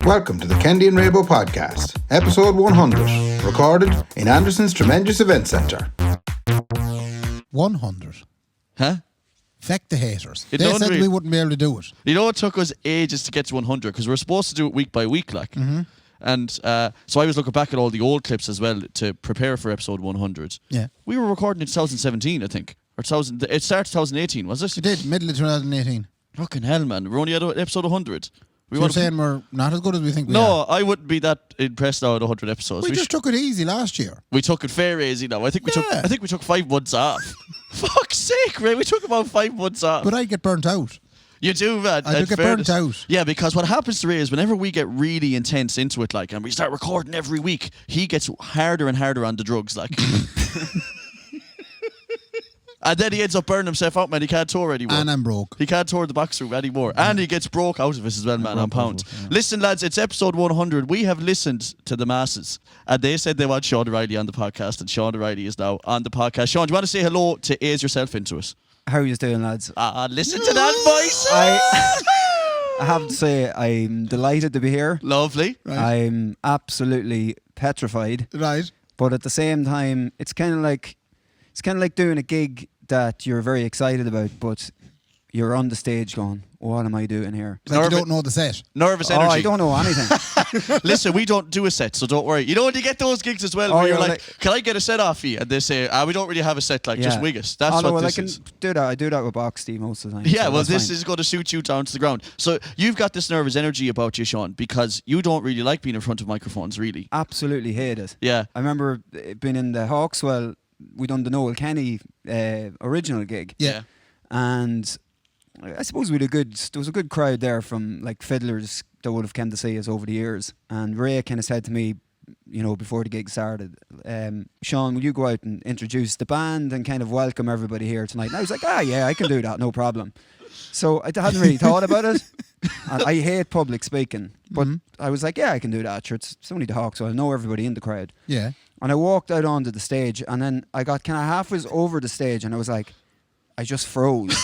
Welcome to the Kendy and Raybo podcast, episode 100, recorded in Anderson's Tremendous Event Centre. 100. Huh? Feck the haters. It They don't said really- we wouldn't be able to do it. You know, it took us ages to get to 100 because we're supposed to do it week by week, like. Mm-hmm. And so I was looking back at all the old clips as well to prepare for episode 100. Yeah. We were recording in 2017, I think. Or it started 2018, was it? It did, middle of 2018. Fucking hell, man. We're only at episode 100. You're saying we're not as good as we think we No, are? I wouldn't be that impressed now at 100 episodes. We just took it easy last year. We took it fair easy now. I think we Yeah. took 5 months off. Fuck's sake, Ray. We took about 5 months off. But I get burnt out. You do, man. I do get burnt out. Yeah, because what happens to Ray is whenever we get really intense into it, like, and we start recording every week, he gets harder and harder on the drugs, like. And then he ends up burning himself out, man. He can't tour anymore. And I'm broke. He can't tour the box room anymore. And he gets broke out of it as well, man, on pound. Listen, lads, it's episode 100. We have listened to the masses. And they said they want Sean Reilly on the podcast. And Sean Reilly is now on the podcast. Sean, do you want to say hello to ease yourself into it? How are you doing, lads? Listen to that voice. I have to say, I'm delighted to be here. Lovely. Right. I'm absolutely petrified. Right. But at the same time, it's kind of like doing a gig that you're very excited about, but you're on the stage going, what am I doing here? Like you don't know the set. Nervous Oh, energy. I don't know anything. Listen, we don't do a set, so don't worry. You know when you get those gigs as well, Oh, where you're yeah, like, can I get a set off you? And they say, we don't really have a set, like, just wig us. That's oh, no, what well, this I can is. do that. I do that with Boxty most of the time. Yeah, so well, that's this fine. is going to suit you down to the ground. So you've got this nervous energy about you, Sean, because you don't really like being in front of microphones, really. Absolutely hate it. Yeah. I remember being in the Hawkswell, we done the Noel Kenny original gig. Yeah. And I suppose there was a good crowd there from like fiddlers that would have come to see us over the years. And Ray kind of said to me, you know, before the gig started, Sean, will you go out and introduce the band and kind of welcome everybody here tonight? And I was like, yeah, I can do that, no problem. So I hadn't really thought about it. And I hate public speaking, but I was like, yeah, I can do that. Sure, it's only the Hawks, so I know everybody in the crowd. Yeah. And I walked out onto the stage, and then I got kind of halfway over the stage, and I was like, I just froze.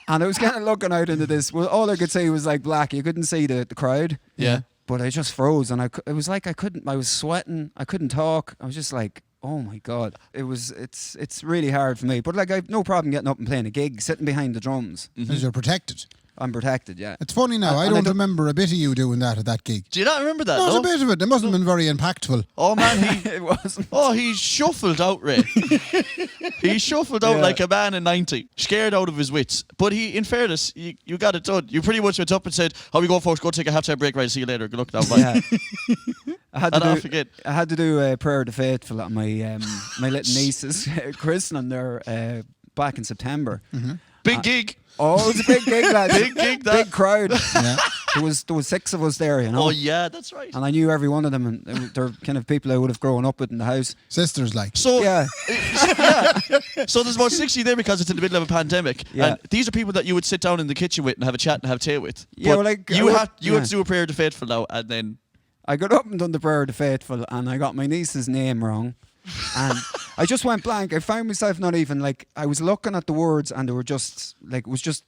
And I was kind of looking out into this. Well, all I could see was like black. You couldn't see the crowd. Yeah. But I just froze, and it was like I was sweating. I couldn't talk. I was just like, oh my God. It's really hard for me. But like, I have no problem getting up and playing a gig, sitting behind the drums. Because you're protected. I'm protected, yeah. It's funny now. I And don't remember a bit of you doing that at that gig. Do you not remember that? Not no? a bit of it. It mustn't have been very impactful. Oh, man, It wasn't. he shuffled out, Ray. He shuffled out Yeah. like a man in 90, scared out of his wits. But in fairness, you got it done. You pretty much went up and said, how we go, folks? Go take a half-time break, right? See you later. Good luck now, bye. Yeah. I had to do a prayer of the faithful at my my little niece's christening there back in September. Big gig. Oh, it was a big gig, lads. Big gig, that. Big crowd. Yeah. There was 6 of us there, you know. Oh, yeah, that's right. And I knew every one of them, and they're kind of people I would have grown up with in the house. Sisters like. So, Yeah. So there's about 60 there because it's in the middle of a pandemic. Yeah. And these are people that you would sit down in the kitchen with and have a chat and have tea with. Yeah, But well, like, you have yeah. to do a prayer to faithful now, and then I got up and done the prayer of the faithful, and I got my niece's name wrong. And I just went blank. I found myself not even, like, I was looking at the words, and they were just, like, it was just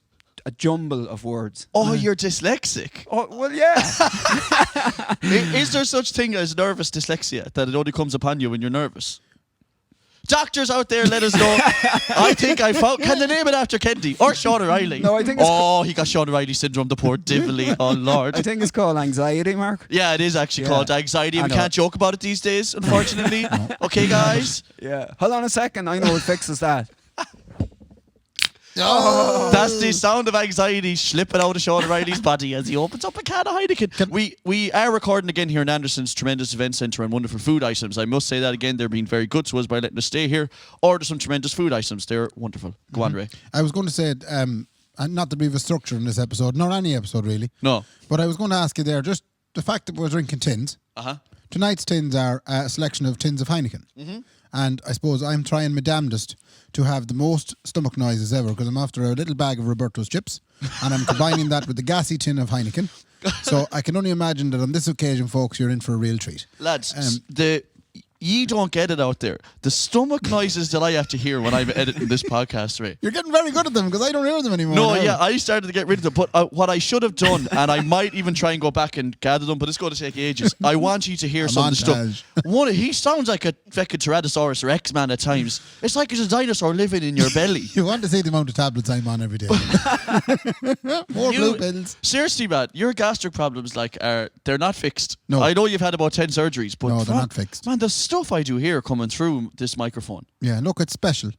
a jumble of words. you're dyslexic. Oh, well, yeah. Is there such thing as nervous dyslexia, that it only comes upon you when you're nervous? Doctors out there, let us know. I think I found. Can they name it after Kendy or Sean Reilly? No, I think it's he got Sean Reilly syndrome, the poor divilly. Oh Lord. I think it's called anxiety, Mark. Yeah, it is actually Yeah. called anxiety. I We know. can't joke about it these days, unfortunately. Okay, guys. Yeah. Hold on a second. I know what fixes that. That's the sound of anxiety slipping out of Sean Reilly's body as he opens up a can of Heineken. We are recording again here in Anderson's Tremendous Event Centre and wonderful food items. I must say that again, they're being very good to us by letting us stay here. Order some tremendous food items. They're wonderful. Go on, Ray. I was going to say, and not that we have a structure in this episode, nor any episode really. No. But I was going to ask you there, just the fact that we're drinking tins. Uh-huh. Tonight's tins are a selection of tins of Heineken. And I suppose I'm trying my damnedest to have the most stomach noises ever because I'm after a little bag of Roberto's chips and I'm combining that with the gassy tin of Heineken. So I can only imagine that on this occasion, folks, you're in for a real treat. Lads, ye don't get it out there. The stomach noises that I have to hear when I'm editing this podcast, Ray. You're getting very good at them because I don't hear them anymore. No, now. yeah, I started to get rid of them. But what I should have done, and I might even try and go back and gather them, but it's going to take ages. I want you to hear some of the stuff. He sounds like a fucking Tyrannosaurus Rex man at times. It's like there's a dinosaur living in your belly. You want to see the amount of tablets I'm on every day. More blue pills. Seriously, man, your gastric problems they're not fixed. No. I know you've had about 10 surgeries, but no, they're not fixed. Man, the stuff I do here coming through this microphone. Yeah, look, it's special.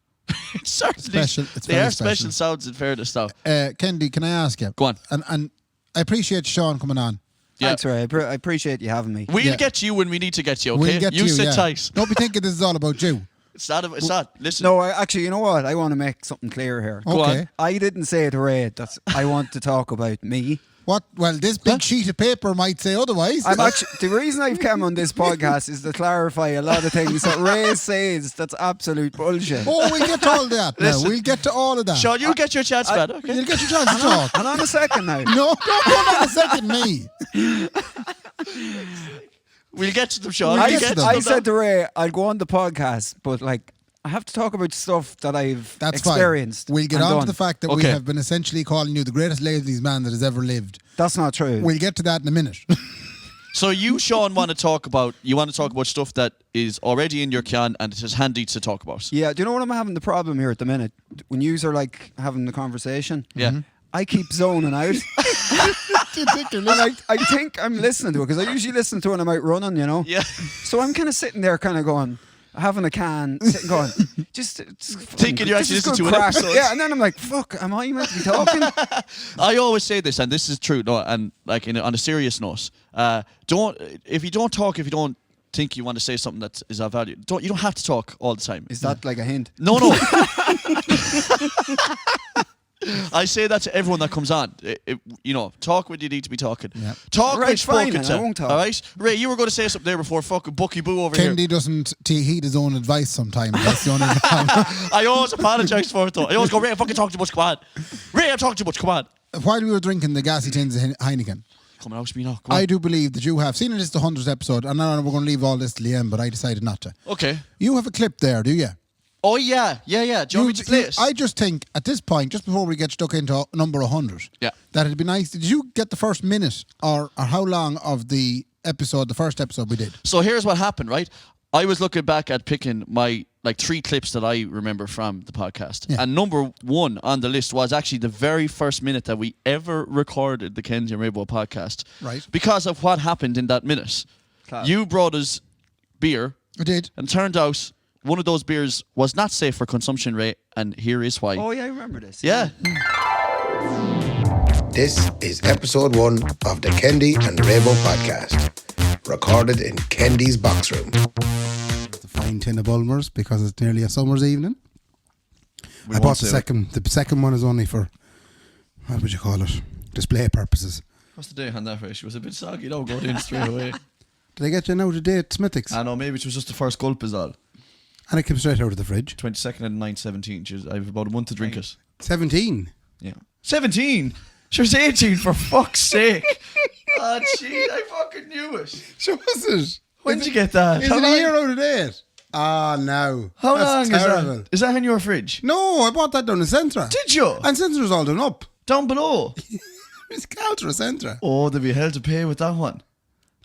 It's certainly special. It's they very are special sounds in fairness now. Kendy, can I ask you? Go on. And I appreciate Sean coming on. Yeah. Thanks, Ray. I appreciate you having me. We'll get you when we need to get you, okay? We'll get you sit tight. Don't be thinking this is all about you. It's not. Listen. No, actually, you know what? I want to make something clear here. Go Okay. on. I didn't say to Ray that I want to talk about me. What? Well, this big sheet of paper might say otherwise. The reason I've come on this podcast is to clarify a lot of things that Ray says that's absolute bullshit. Oh, we'll get to all that now. Listen. We'll get to all of that. Sean, you'll get your chance, man. Okay. You'll get your chance to talk. Hang on a second now. No, don't hold on a second, me. We'll get to them, Sean. We'll We'll get to get them. to I them said now. to Ray, I'll go on the podcast, but I have to talk about stuff that I've That's experienced. fine. We'll get and on to done. the fact that we Okay. have been essentially calling you the greatest ladies man that has ever lived. That's not true. We'll get to that in a minute. So you, Sean, want to talk about stuff that is already in your can and it is handy to talk about. Yeah, do you know what I'm having the problem here at the minute? When yous are having the conversation, Yeah. I keep zoning out. And I think I'm listening to it because I usually listen to it when I'm out running, you know? Yeah. So I'm kind of sitting there kind of going, having a can, sitting going, just Thinking you're actually listening to an episode. Yeah, and then I'm like, fuck, am I meant to be talking? I always say this, and this is true. No, and on a serious note, if you don't talk, if you don't think you want to say something that is of value, you don't have to talk all the time. Is that like a hint? No. I say that to everyone that comes on. Talk when you need to be talking. Yeah. Talk Right, when spoken fine, to. I won't talk. All right, Ray, you were going to say something there before fucking Bucky Boo over here. Kendy doesn't heed his own advice sometimes. That's the only problem. I always apologise for it though. I always go, Ray, I fucking talk too much. Come on, Ray, I'm talking too much. Come on. While we were drinking the gassy tins of Heineken, Come out to me now. Come on. I do believe that you have seen it as the 100th episode, and I know we're going to leave all this till the end, but I decided not to. Okay. You have a clip there, do you? Oh yeah. Do you want me to play it? I just think at this point, just before we get stuck into number 100, Yeah. that it'd be nice. Did you get the first minute or how long of the episode, the first episode we did? So here's what happened, right? I was looking back at picking my 3 clips that I remember from the podcast. Yeah. And number 1 on the list was actually the very first minute that we ever recorded the Kendy and Raybo podcast. Right. Because of what happened in that minute. Class. You brought us beer, I did. and turned out one of those beers was not safe for consumption, Ray, and here is why. Oh, yeah, I remember this. Yeah. This is episode 1 of the Kendy and Raybo podcast, recorded in Kendy's box room. It's a fine tin of Bulmers because it's nearly a summer's evening. We I won't bought the say second. The second one is only for, what would you call it? Display purposes. What's the date on that, Ray? She was a bit soggy, though, going in straight away. Did I get you an out of date Smithwick's? I know, maybe it was just the first gulp is all. And it came straight out of the fridge. 22nd and 9/17. I have about a month to drink it. 17. Yeah. 17? She was 18, for fuck's sake. Oh, gee, I fucking knew it. So was it? When did you get that? Is How it a long- year out of date? Ah, no. How That's long terrible. is that? Is that in your fridge? No, I bought that down in Centra. Did you? And Centra's all done up. Down below? It's Caltra Centra. Oh, there'd be hell to pay with that one.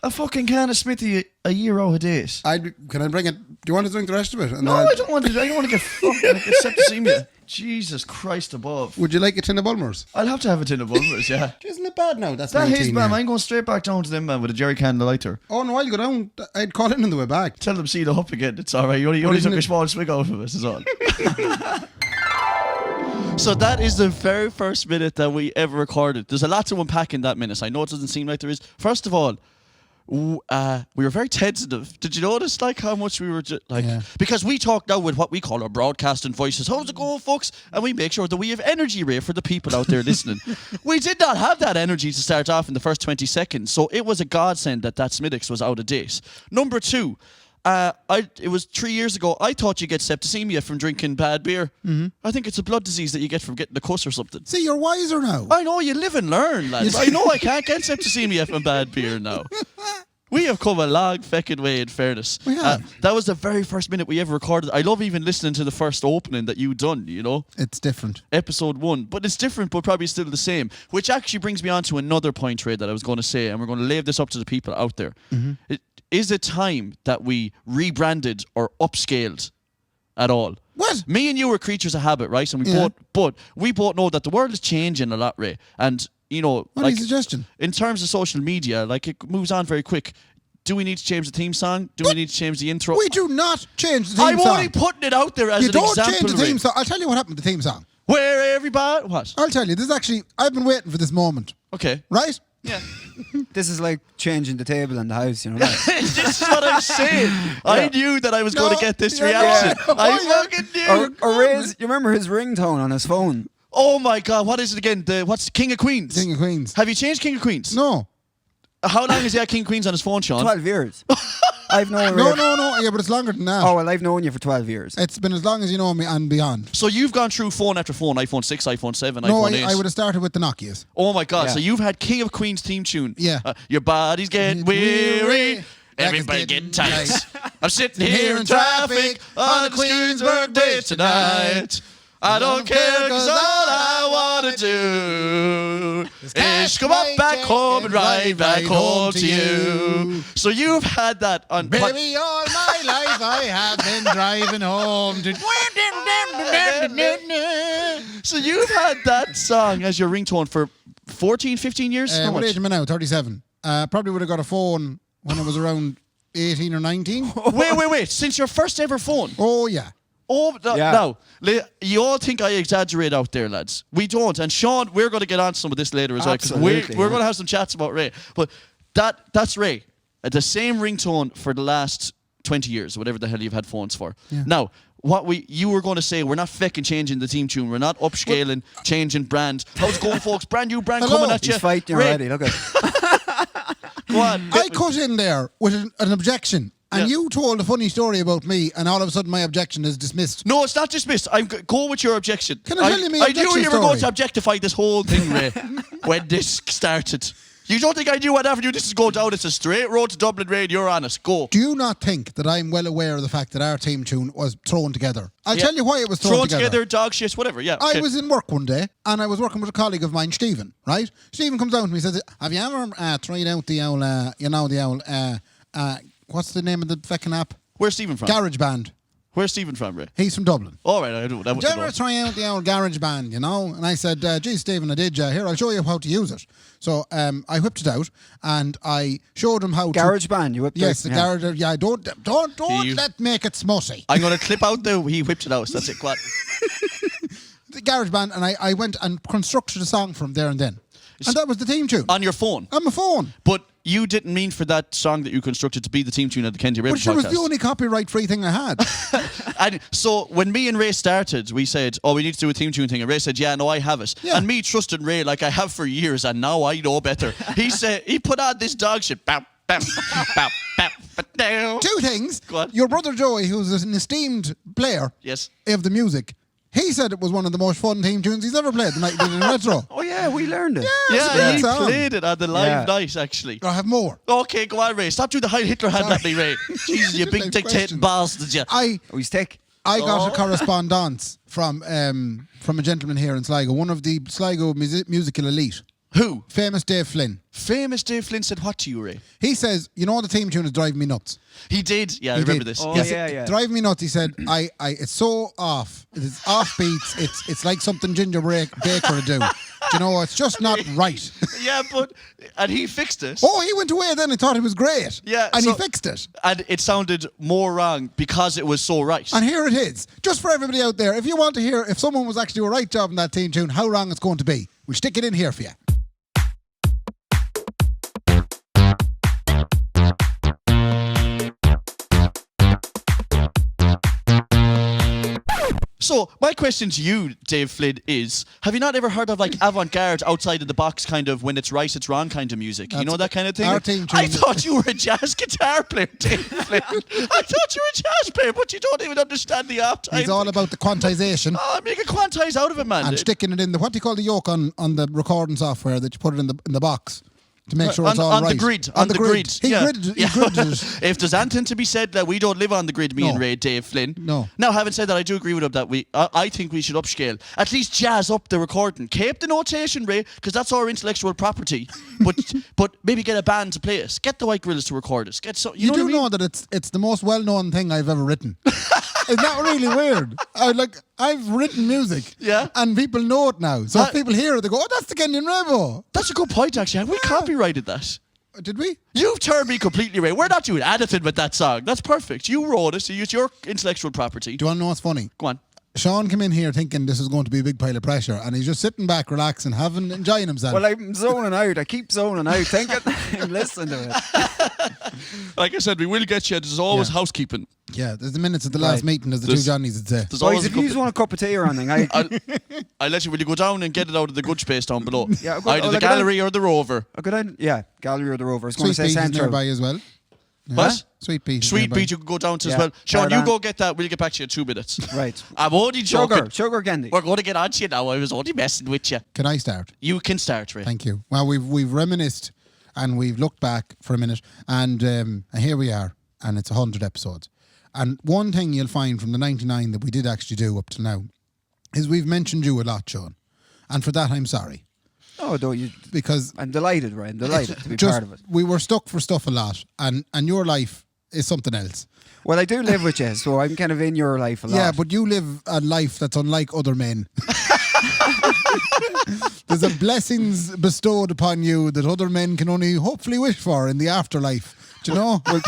A fucking can of Smithy a year out of date. Can I bring it? Do you want to drink the rest of it? And No, then I don't want to. I don't want to get fucking like septicemia. Jesus Christ above. Would you like a tin of Bulmers? I'll have to have a tin of Bulmers, yeah. Isn't it bad now? That's That 19 is, man. now. I'm going straight back down to them, man, with a jerry can and a lighter. Oh no, I'll go down. I'd call it on the way back. Tell them seal it up again. It's all right. You only isn't took a it- small swig out of it, is all. So that is the very first minute that we ever recorded. There's a lot to unpack in that minute. I know it doesn't seem like there is. First of all, we were very tentative. Did you notice how much we were Yeah. because we talk now with what we call our broadcasting voices. How's it going, folks? And we make sure that we have energy, Ray, for the people out there listening. We did not have that energy to start off in the first 20 seconds, so it was a godsend that Smittix was out of date. Number 2, it was 3 years ago. I thought you get septicemia from drinking bad beer. Mm-hmm. I think it's a blood disease that you get from getting the cuss or something. See, you're wiser now. I know, you live and learn, lads. I know I can't get septicemia from bad beer now. We have come a long feckin' way, in fairness. We have. That was the very first minute we ever recorded. I love even listening to the first opening that you done, you know? It's different. Episode 1. But it's different, but probably still the same. Which actually brings me on to another point, Ray, that I was going to say, and we're going to leave this up to the people out there. Is it time that we rebranded or upscaled at all? What? Me and you are creatures of habit, right? And we both know that the world is changing a lot, Ray. And you know, What like is your suggestion? in terms of social media, like it moves on very quick. Do we need to change the theme song? Do we need to change the intro? We do not change the theme I'm song. only putting it out there as You an don't example. change the Ray. theme song. I'll tell you what happened to the theme song. Where everybody what? I'll tell you. This is actually, I've been waiting for this moment. Okay. Right? Yeah. This is like changing the table in the house, you know. Like. This is what I'm saying. I knew that I was going to get this reaction. I fucking knew. Or Ray's, you remember his ringtone on his phone? Oh my God! What is it again? What's King of Queens? King of Queens. Have you changed King of Queens? No. How long has he had King of Queens on his phone, Sean? 12 years. I've known No, Ray. no. Yeah, but it's longer than that. Oh, well, I've known you for 12 years. It's been as long as you know me and beyond. So you've gone through phone after phone, iPhone 6, iPhone 7, No, iPhone 8. I would have started with the Nokias. Oh my God! Yeah. So you've had King of Queens theme tune. Yeah. Your body's getting weary. Everybody getting tight. I'm sitting here in traffic on the Queen's birthday tonight. I don't care 'cause all I wanna do is come up back home and ride back home to you. So you've had that on. Baby, all my life I have been driving home to... So you've had that song as your ringtone for 14, 15 years? How What much? age am I now? 37. Probably would have got a phone when I was around 18 or 19. Wait. Since your first ever phone? Oh, yeah. Oh, Yeah. no. You all think I exaggerate out there, lads. We don't. And Sean, we're going to get on to some of this later as well. Because Absolutely, we're yeah. going to have some chats about Ray. But that's Ray. The same ringtone for the last 20 years, whatever the hell you've had phones for. Yeah. Now, you were going to say, we're not fecking changing the theme tune. We're not upscaling, changing brand. How's it going, folks? Brand new brand Hello. coming at you. He's fighting Ray, already. Look at go on. I cut in there with an objection. And Yeah. you told a funny story about me, and all of a sudden my objection is dismissed. No, it's not dismissed. Go with your objection. Can I tell you my I knew objection you were going story? to objectify this whole thing, Ray, when this started. You don't think I knew what avenue this is going down? It's a straight road to Dublin, Ray, and you're on it. Go. Do you not think that I'm well aware of the fact that our theme tune was thrown together? I'll Yeah. tell you why it was Thrown thrown together, dog shit, whatever. Yeah. I okay. was in work one day, and I was working with a colleague of mine, Stephen, right? Stephen comes down to me and says, have you ever tried out the old, what's the name of the fucking app? Where's Stephen from? GarageBand. Where's Stephen from, Ray? He's from Dublin. All right, I don't. Did you ever try out the old GarageBand, you know? And I said, geez, Stephen, I did, here, I'll show you how to use it. So I whipped it out, and I showed him how to... GarageBand, you whipped it Yes, out? the garage. Yeah, don't let make it smutty. I'm going to clip out he whipped it out. That's it. Go on. The GarageBand, and I went and constructed a song from there and then. And that was the theme tune. On your phone. On my phone. But you didn't mean for that song that you constructed to be the theme tune of the Kendy Raybo But it was podcast. the only copyright-free thing I had. And so when me and Ray started, we said, oh, we need to do a theme tune thing. And Ray said, yeah, no, I have it. Yeah. And me trusting Ray like I have for years, and now I know better. He put on this dog shit. Bam, bam, bam, bam, bam. Two things. Go on. Your brother Joey, who's an esteemed player Yes. of the music, he said it was one of the most fun theme tunes he's ever played the night he did it in retro. Oh, yeah, we learned it. It's a Yeah, great he song. played it on the live Yeah. night, actually. I have more. Okay, go on, Ray. Stop doing the Heil Hitler hand at me, Ray. Jesus, you big Next dictating question. bastard, you. I Oh, he's thick. got a correspondence from a gentleman here in Sligo, one of the Sligo musical elite, Who? famous Dave Flynn. Famous Dave Flynn said what to you, Ray? He says, you know the theme tune is driving me nuts. He did. Yeah, I He remember did. this. Oh, Yes. yeah. Driving me nuts. He said, it's so off. It's off beats. It's like something Ginger Baker would do. You know, it's just not right. Yeah, and he fixed it. Oh, he went away then and thought it was great. Yeah, And so- he fixed it. And it sounded more wrong because it was so right. And here it is. Just for everybody out there, if you want to hear if someone was actually doing a right job in that theme tune, how wrong it's going to be, we'll stick it in here for you. So my question to you, Dave Flynn, is: have you not ever heard of like avant-garde, outside of the box kind of when it's right, it's wrong kind of music? You know that kind of thing. our theme tune I is- thought you were a jazz guitar player, Dave Flynn. I thought you were a jazz player, but you don't even understand the art. He's all about the quantization Oh, make a quantize out of it, man. and sticking it in the, what do you call the yoke on the recording software that you put it in the box? to make sure it's all on right. the grid. On the grid. He yeah. gridded it. If there's anything to be said that we don't live on the grid, me and Ray, Dave, Flynn. No. Now, having said that, I do agree with him that I think we should upscale. At least jazz up the recording. Keep the notation, Ray, because that's our intellectual property. But maybe get a band to play us. Get the White Gorillas to record us. Get so You know do what I mean? know that it's the most well-known thing I've ever written. Isn't that really weird? I've written music, Yeah. and people know it now. So if people hear it, they go, "Oh, that's the Kendy and Raybo." That's a good point, actually. Have we copyrighted that? Did we? You've turned me completely, Ray. We're not doing anything with that song. That's perfect. You wrote it, so it's your intellectual property. Do you want to know what's funny? Go on. Sean came in here thinking this is going to be a big pile of pressure, and he's just sitting back, relaxing, enjoying himself. Well, I'm zoning out. I keep zoning out, thinking I'm listening to it. Like I said, we will get you. There's always housekeeping. Yeah, there's the minutes at the last meeting, as the two Johnnies would say. There's Boys, always if you just want a cup of tea or anything, I'll let you. Will you go down and get it out of the good space down below? Yeah, Either the gallery or the Rover. I go down. Yeah, gallery or the Rover. I was going Sweet to say Peas is Central. nearby as well. Yeah. What? Sweet Peas. is Sweet nearby. Beach, you can go down to as Yeah. well. Sean, you Gardan. go get that. We'll get back to you in 2 minutes. Right. I'm only joking. Sugar candy. We're going to get on to you now. I was only messing with you. Can I start? You can start, Ray. Thank you. Well, we've reminisced and we've looked back for a minute, and here we are, and it's 100 episodes. And one thing you'll find from the 99 that we did actually do up to now is we've mentioned you a lot, Sean, and for that I'm sorry. Oh, no, Because I'm delighted, Ryan. Delighted to be just part of it. we were stuck for stuff a lot, and your life is something else. Well, I do live with you, so I'm kind of in your life a lot. Yeah, but you live a life that's unlike other men. There's a blessings bestowed upon you that other men can only hopefully wish for in the afterlife. Do you know? Well,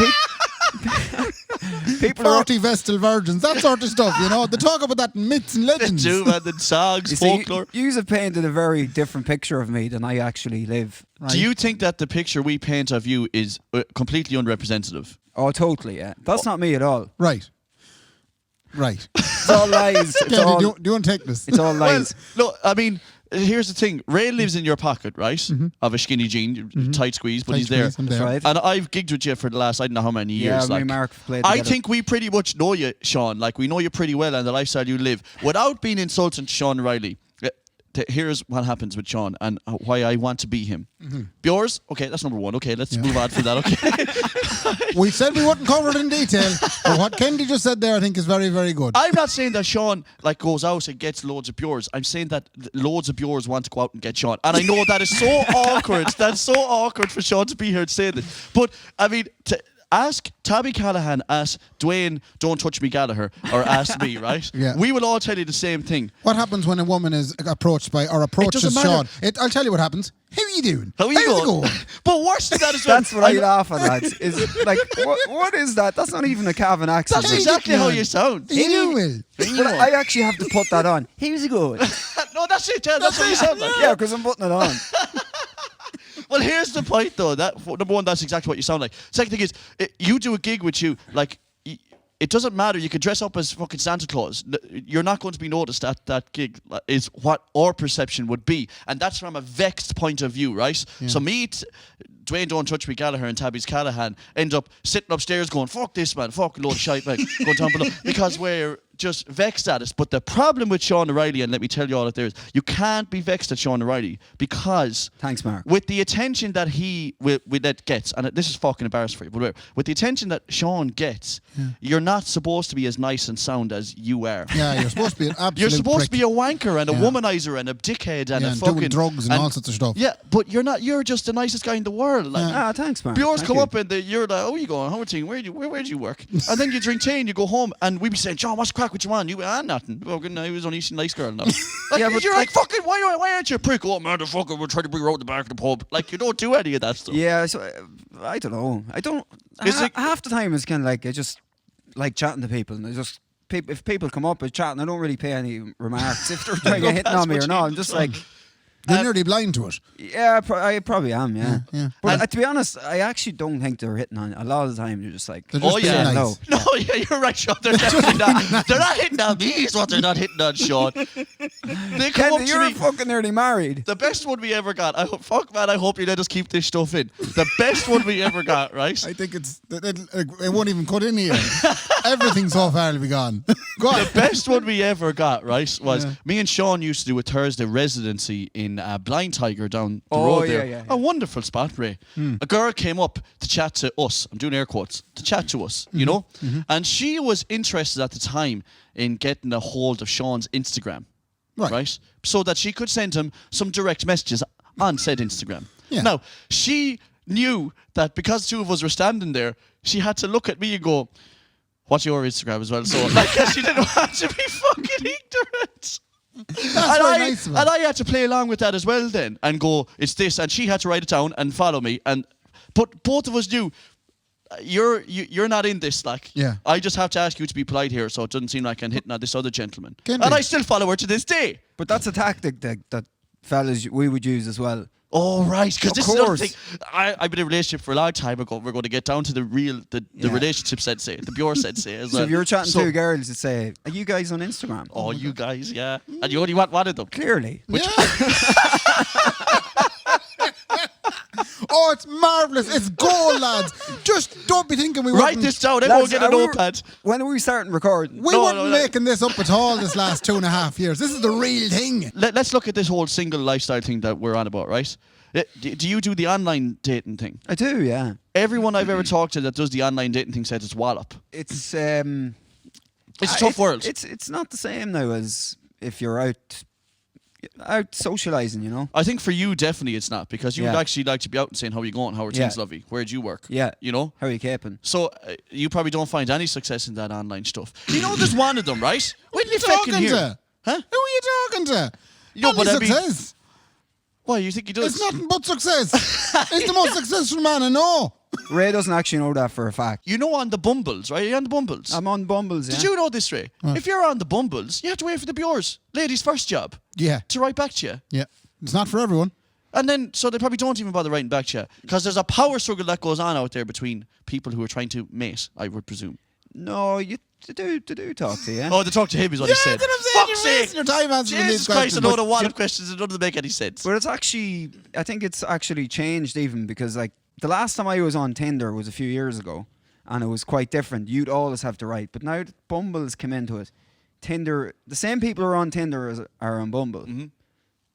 people are 40 Vestal virgins, that sort of stuff, you know. They talk about that in myths and legends. Do, man, the songs, You see, folklore. you have painted a very different picture of me than I actually live. Do you think that the picture we paint of you is completely unrepresentative? Oh, totally, yeah. That's not me at all. Right. It's all lies. It's Kenny, all, do you want to take this? it's all lies. Well, no, I mean, here's the thing. Ray lives in your pocket, right? Of a skinny jean, tight squeeze, but Tight he's there. squeeze, I'm That's there. right. And I've gigged with you for the last, I don't know how many years. Yeah, me like, and Mark have played I together. think we pretty much know you, Sean. Like, we know you pretty well and the lifestyle you live. Without being insulting to Sean Reilly, here's what happens with Sean and why I want to be him. Yours? Okay, that's number one. Okay, let's move on from that, okay? We said we wouldn't cover it in detail, but what Kendy just said there I think is very, very good. I'm not saying that Sean goes out and gets loads of Bures. I'm saying that loads of Bures want to go out and get Sean. And I know that is so awkward. That's so awkward for Sean to be here to say this. But, I mean, ask Tabby Callahan, ask Dwayne, don't touch me Gallagher, or ask me, right? Yeah. We will all tell you the same thing. What happens when a woman is approached by or approaches doesn't Sean? matter. I'll tell you what happens. How are you doing? How are you How's it going? But worse than that as well. That's what I laugh at, lads. Is it like, what is that? That's not even a Cavan accent. That's exactly how you sound. You will. But I actually have to put that on. How's it going? No, that's it. Yeah, that's what you sound like. Yeah, because I'm putting it on. Well, here's the point, though. That number one, that's exactly what you sound like. Second thing is, you do a gig with you, like, it doesn't matter. You could dress up as fucking Santa Claus. You're not going to be noticed at that gig, is what our perception would be. And that's from a vexed point of view, right? Yeah. So Dwayne Don't Touch Me Gallagher and Tabby's Callahan end up sitting upstairs going, fuck this, man, fuck a load of shite, man, going down below, because we're just vexed at us. But the problem with Sean O'Reilly, and let me tell you all that there is, you can't be vexed at Sean O'Reilly because Thanks, Mark. with the attention that that gets, and this is fucking embarrassing for you, but with the attention that Sean gets, you're not supposed to be as nice and sound as you are. Yeah, you're supposed to be an absolute You're supposed prick. to be a wanker and a Yeah. womanizer and a dickhead and a and fucking doing drugs and all sorts of stuff. Yeah, but you're not. You're just the nicest guy in the world. Like, Yeah. Thanks, Mark. Yours Thank come you. up and you're like, oh, you going? How are things? Where do you work? And then you drink tea and you go home and we be saying, John, what's the crack with you, man? You nothing. Oh, good, no, he was only a nice girl now. Like, Yeah, but you're like, fucking, why aren't you a prick? Oh, man, the fucker, we're trying to bring her out the back of the pub. Like, you don't do any of that stuff. Yeah, so, I don't know. I don't. Half the time it's kind of like I just like chatting to people, and I just if people come up and chatting, I don't really pay any remarks if they're trying to hit on me or not. I'm just like, You're nearly blind to it. yeah, I probably am. Yeah. Yeah. But to be honest, I actually don't think they're hitting on. A lot of the time, they're just like, They're just Oh, being yeah. nice. No, yeah, you're right, Sean. They're definitely not. They're not hitting on me, is what they're not hitting on, Sean. They come up Kendy, to you're me. fucking nearly married. The best one we ever got. I hope you let us keep this stuff in. The best one we ever got, right? I think it won't even cut in here. Everything so far will be gone. Go on. The best one we ever got, right, was me and Sean used to do a Thursday residency in in Blind Tiger down the Oh, road yeah, there. yeah, yeah. A wonderful spot, Ray. A girl came up to chat to us. I'm doing air quotes. To chat to us, you know? And she was interested at the time in getting a hold of Sean's Instagram. Right? So that she could send him some direct messages on said Instagram. Yeah. Now, she knew that because two of us were standing there, she had to look at me and go, what's your Instagram as well? So, like, she didn't want to be fucking ignorant. And I had to play along with that as well then and go, it's this. And she had to write it down and follow me. But both of us knew, you're not in this, like. Yeah. I just have to ask you to be polite here so it doesn't seem like I'm hitting on this other gentleman. Kendy. And I still follow her to this day. But that's a tactic that fellas we would use as well. Oh, right. Because Of this is another course. thing. I've been in a relationship for a long time ago. We're going to get down to the relationship sensei, the pure sensei as well. So if you're chatting to girls that say, "Are you guys on Instagram?" Oh, you guys, yeah. And you only want one of them. Clearly. Oh, it's marvellous. It's gold, lads. Just don't be thinking we Write wouldn't... this down. Everyone get a notepad. When are we starting recording? We weren't making this up at all this last 2.5 years. This is the real thing. Let's look at this whole single lifestyle thing that we're on about, right? Do you do the online dating thing? I do, yeah. Everyone I've ever talked to that does the online dating thing says it's wallop. It's a tough world. It's not the same now as if you're out socializing, you know. I think for you, definitely it's not, because you would Yeah. actually like to be out and saying, how are you going? How are things, lovey? Where'd you work? Yeah. You know? How are you caping? So you probably don't find any success in that online stuff. You know there's one of them, right? When Who are you you fucking talking hear? to? Huh? Who are you talking to? You know, Only but I mean- success. Why, you think he does? It's nothing but success. He's the most successful man I know. Ray doesn't actually know that for a fact. You know, on the Bumbles, right? Are you on the Bumbles? I'm on Bumbles, yeah. Did you know this, Ray? If you're on the Bumbles, you have to wait for the Bures, ladies' first job, Yeah. to write back to you. Yeah. It's not for everyone. And then, so they probably don't even bother writing back to you. Because there's a power struggle that goes on out there between people who are trying to mate, I would presume. No, you do talk to you. Oh, they talk to him is what he said. that's what I'm saying. Fuck's You're sake. wasting your time answering Jesus these Christ, questions. a load of wallop questions and none of them make any sense. But it's actually, I think it's actually changed even because like the last time I was on Tinder was a few years ago and it was quite different. You'd always have to write. But now that Bumble's come into it, Tinder, the same people who are on Tinder are on Bumble. Mm-hmm.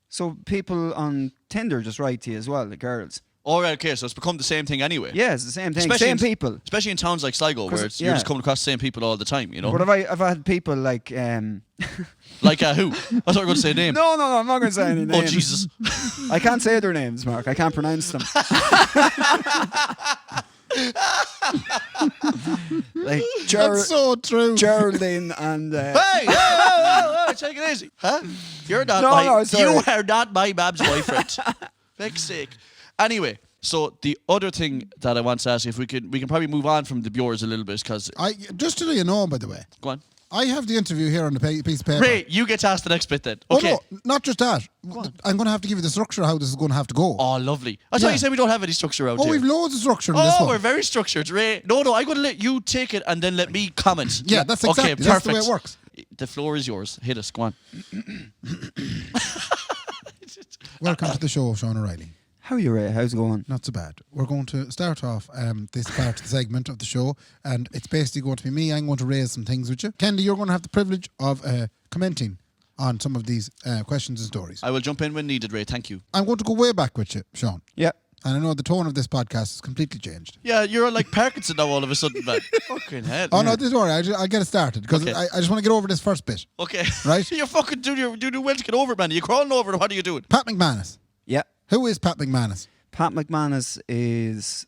So people on Tinder just write to you as well, the girls. All right, okay, so it's become the same thing anyway. Yeah, it's the same thing. Especially Same in- people. Especially in towns like Sligo, where you're just coming across the same people all the time, you know? But I've had people like Like who? I thought you were going to say a name. No, I'm not going to say any names. Oh, Jesus. I can't say their names, Mark. I can't pronounce them. Like That's so true. Geraldine and Hey, take it easy. Huh? You're not sorry. you are not my mom's boyfriend. Fuck's sake. Anyway, so the other thing that I want to ask, if we can probably move on from the Bures a little bit, because Just to let you know, by the way, go on. I have the interview here on the piece of paper. Ray, you get to ask the next bit then. Oh, Okay. no, not just that. I'm going to have to give you the structure of how this is going to have to go. Oh, lovely. I thought Yeah. you said we don't have any structure out Oh, here. we've loads of structure in this Oh, one. we're very structured, Ray. No, I'm going to let you take it and then let me comment. Yeah, that's exactly. Okay, That's the perfect. way it works. The floor is yours. Hit us. Go on. Welcome to the show, Sean O'Reilly. how are you, Ray? How's it going? Not so bad. We're going to start off this part of the segment of the show, and it's basically going to be me. I'm going to raise some things with you. Kendy, you're going to have the privilege of commenting on some of these questions and stories. I will jump in when needed, Ray. Thank you. I'm going to go way back with you, Sean. Yeah. And I know the tone of this podcast has completely changed. Yeah, you're like Parkinson now all of a sudden, man. Fucking hell. Oh, no, don't worry. I'll get it started because Okay. I just want to get over this first bit. Okay. Right. You're fucking doing well to get over it, man. You're crawling over it. What are you doing? Pat McManus. Yeah. Who is Pat McManus? Pat McManus is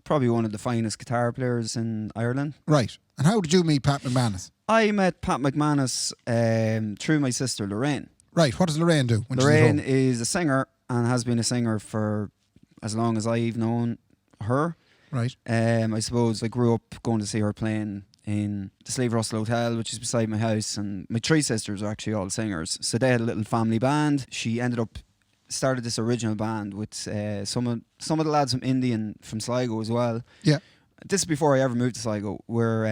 probably one of the finest guitar players in Ireland. Right. And how did you meet Pat McManus? I met Pat McManus through my sister Lorraine. Right. What does Lorraine do when Lorraine she's at home? is a singer and has been a singer for as long as I've known her. Right. I suppose I grew up going to see her playing in the Slave Russell Hotel, which is beside my house, and my three sisters are actually all singers. So they had a little family band. She ended up started this original band with some of the lads from Indy and from Sligo as well. Yeah. This is before I ever moved to Sligo, where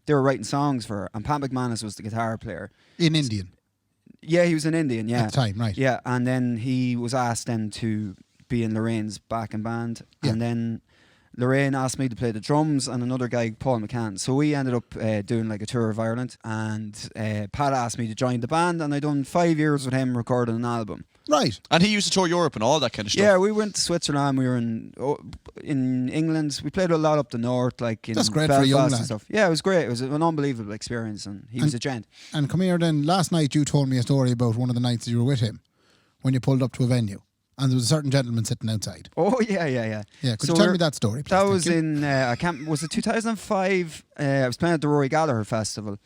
they were writing songs for her, and Pat McManus was the guitar player. In Indian Yeah, he was an Indian, yeah. at the time, right. Yeah, and then he was asked then to be in Lorraine's backing band, Yeah. and then Lorraine asked me to play the drums and another guy, Paul McCann. So we ended up doing like a tour of Ireland, and Pat asked me to join the band, and I done 5 years with him recording an album. Right. And he used to tour Europe and all that kind of stuff. Yeah, we went to Switzerland. We were in England. We played a lot up the north, like in That's great Belfast for a young and lad. stuff. Yeah, it was great. It was an unbelievable experience, and he was a gent. And come here then, last night you told me a story about one of the nights that you were with him when you pulled up to a venue and there was a certain gentleman sitting outside. Oh yeah. Yeah, could you tell me that story, please? That Thank was you. in I can't. Was it 2005? I was playing at the Rory Gallagher Festival,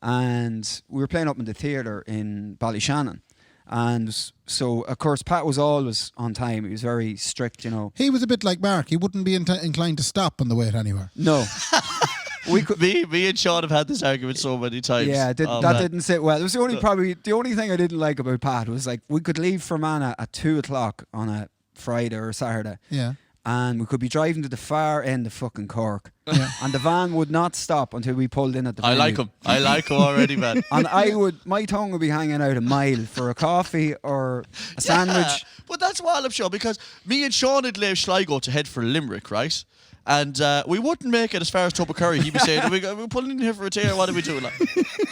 and we were playing up in the theatre in Ballyshannon. And so, of course, Pat was always on time. He was very strict, you know. He was a bit like Mark. He wouldn't be inclined to stop on the way anywhere. No. We could, me and Sean have had this argument so many times. yeah, that didn't sit well. It was the only thing I didn't like about Pat was like we could leave Fermanagh at 2:00 on a Friday or Saturday. Yeah. And we could be driving to the far end of fucking Cork. Yeah. And the van would not stop until we pulled in at the venue. I like him already, man. And my tongue would be hanging out a mile for a coffee or a sandwich. Yeah, but that's wild, Sean, because me and Sean had left Sligo to head for Limerick, right? And we wouldn't make it as far as Tubbercurry. He'd be saying, we're pulling in here for a tear, what are we doing? Like,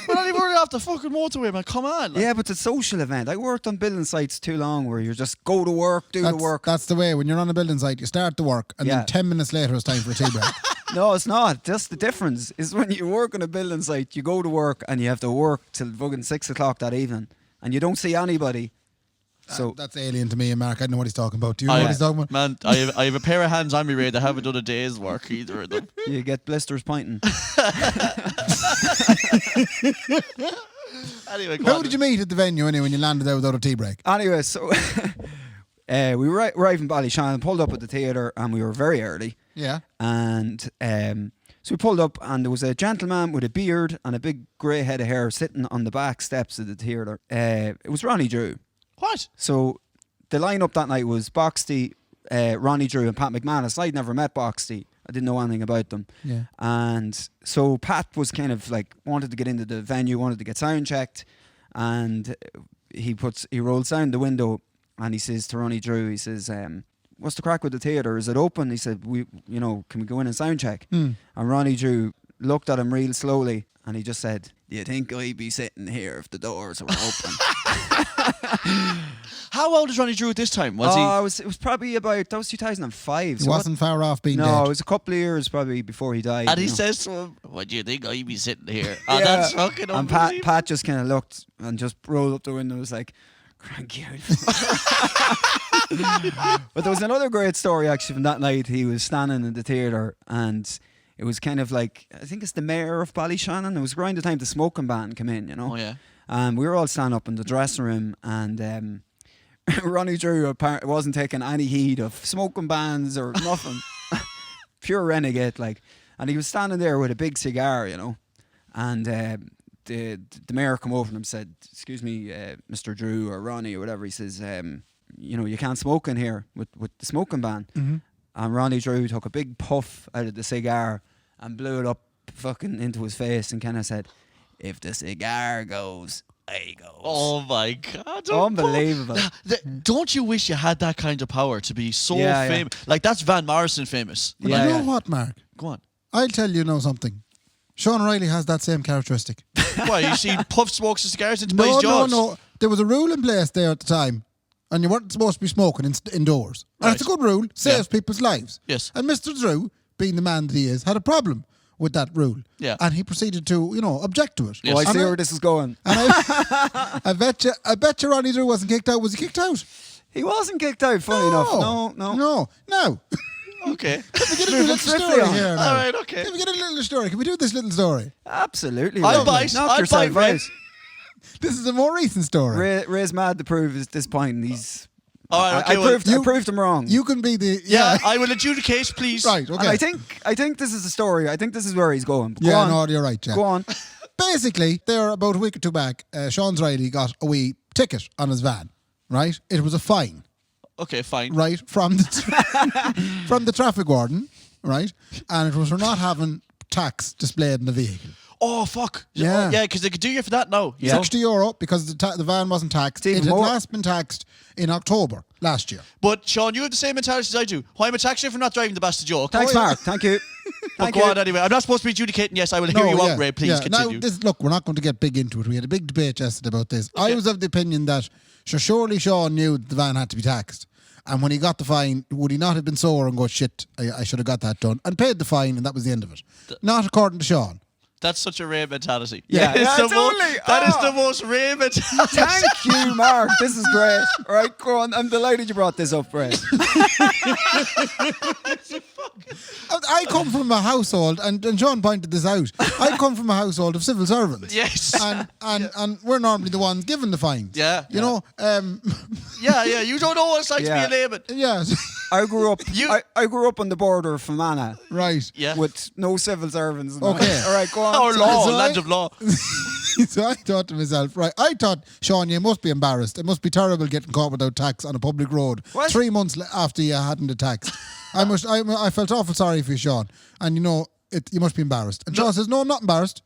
we're not even off the fucking motorway, man, come on. Like. Yeah, but it's a social event. I worked on building sites too long where you just go to work, do the work. That's the way. When you're on a building site, you start the work and Yeah. then 10 minutes later it's time for a tea break. No, it's not. Just the difference is when you work on a building site, you go to work and you have to work till fucking 6:00 that evening and you don't see anybody. So That's alien to me and Mark. I don't know what he's talking about. Do you know what he's talking about? Man, I have a pair of hands on me, Ray, that haven't done a day's work, either of them. you get blisters pointing. Anyway, go How on. did you meet at the venue anyway when you landed there without a tea break? Anyway, so we were arrived in Ballyshannon, pulled up at the theatre, and we were very early. Yeah. And so we pulled up, and there was a gentleman with a beard and a big grey head of hair sitting on the back steps of the theatre. It was Ronnie Drew. What? So the lineup that night was Boxty, Ronnie Drew, and Pat McManus. I'd never met Boxty. I didn't know anything about them. Yeah. And so Pat was kind of like wanted to get into the venue, wanted to get sound checked, and he rolls down the window and he says to Ronnie Drew, he says, "What's the crack with the theatre? Is it open?" He said, can we go in and sound check?" And Ronnie Drew looked at him real slowly and he just said, "Do you think I'd be sitting here if the doors were open?" How old is Ronnie Drew at this time? Was he? It was probably about, that was 2005. He wasn't far off being No, dead. it was a couple of years probably before he died. And he you know. says to him, "What do you think I'd be sitting here?" Oh, Yeah. that's fucking And unbelievable. Pat just kind of looked and just rolled up the window and was like, "Crank you." But there was another great story actually from that night. He was standing in the theatre and it was kind of like, I think it's the mayor of Ballyshannon. It was around the time the smoking ban came in, you know. Oh, yeah. We were all standing up in the dressing room and Ronnie Drew wasn't taking any heed of smoking bans or nothing. Pure renegade, like. And he was standing there with a big cigar, you know. And the mayor come over and said, "Excuse me, Mr. Drew or Ronnie or whatever." He says, "You can't smoke in here with the smoking ban." Mm-hmm. And Ronnie Drew took a big puff out of the cigar and blew it up fucking into his face and kind of said, "If the cigar goes, I goes." Oh my God. Unbelievable. Don't you wish you had that kind of power to be so Yeah, yeah. famous? Like, that's Van Morrison famous. But Yeah, you know yeah. what, Mark? Go on. I'll tell you now something. Sean Reilly has that same characteristic. Why, you see puff smokes and cigars into No, boys' jaws? no. There was a rule in place there at the time, and you weren't supposed to be smoking indoors. And Right. it's a good rule, saves people's lives. Yes. And Mr. Drew, being the man that he is, had a problem with that rule. Yeah. And he proceeded to, object to it. Yes. Oh, I And see where this is going. And I bet you Ronnie Drew wasn't kicked out. Was he kicked out? He wasn't kicked out, funny enough. No. No. Okay. Can we get a Moving little swiftly story on. here now? All right, okay. Can we get a little story? Can we do this little story? Absolutely. I'll Ray. bite. Knock I'll yourself bite, Ray. out. This is a more recent story. Ray's mad to prove at this point. And he's. All right, okay. I proved him wrong. You can be the... yeah, I will adjudicate, please. Right, okay. And I think this is the story. I think this is where he's going. Go Yeah, on. no, you're right, Jack. Go on. Basically, there about a week or two back, Sean's Reilly got a wee ticket on his van, right? It was a fine, Okay, fine. right, from the traffic warden, right? And it was for not having tax displayed in the vehicle. Oh, fuck. Yeah. Yeah, because they could do you for that now. Yeah. €60 because the van wasn't taxed. It's It even had more. last been taxed in October last year. But, Sean, you have the same mentality as I do. Why am I taxing you for not driving the bastard joke? Thanks, Mark. Thank you. But Thank go you. on anyway. I'm not supposed to be adjudicating. Yes, I will hear you out, Ray. Please continue. Now, look, we're not going to get big into it. We had a big debate yesterday about this. I was of the opinion that surely Sean knew that the van had to be taxed. And when he got the fine, would he not have been sore and go, shit, I should have got that done, and paid the fine, and that was the end of it? Not according to Sean. That's such a Ray mentality. Yeah. That is Yeah, the totally. that is the most Ray mentality. Thank you, Mark. This is great. All right, go on. I'm delighted you brought this up, Ray. I come from a household, and John pointed this out, I come from a household of civil servants. Yes. And we're normally the ones given the fines. Yeah. You know? Yeah. You don't know what it's like Yeah. to be a layman. Yeah. I grew up. I grew up on the border of Fermanagh. Right. Yeah. With no civil servants. Okay. All right, go on. Our law, so land of law. So I thought to myself, right, I thought, Sean, you must be embarrassed. It must be terrible getting caught without tax on a public road. What? 3 months after you hadn't the tax. I felt awful sorry for you, Sean. And you must be embarrassed. And Sean says, no, I'm not embarrassed.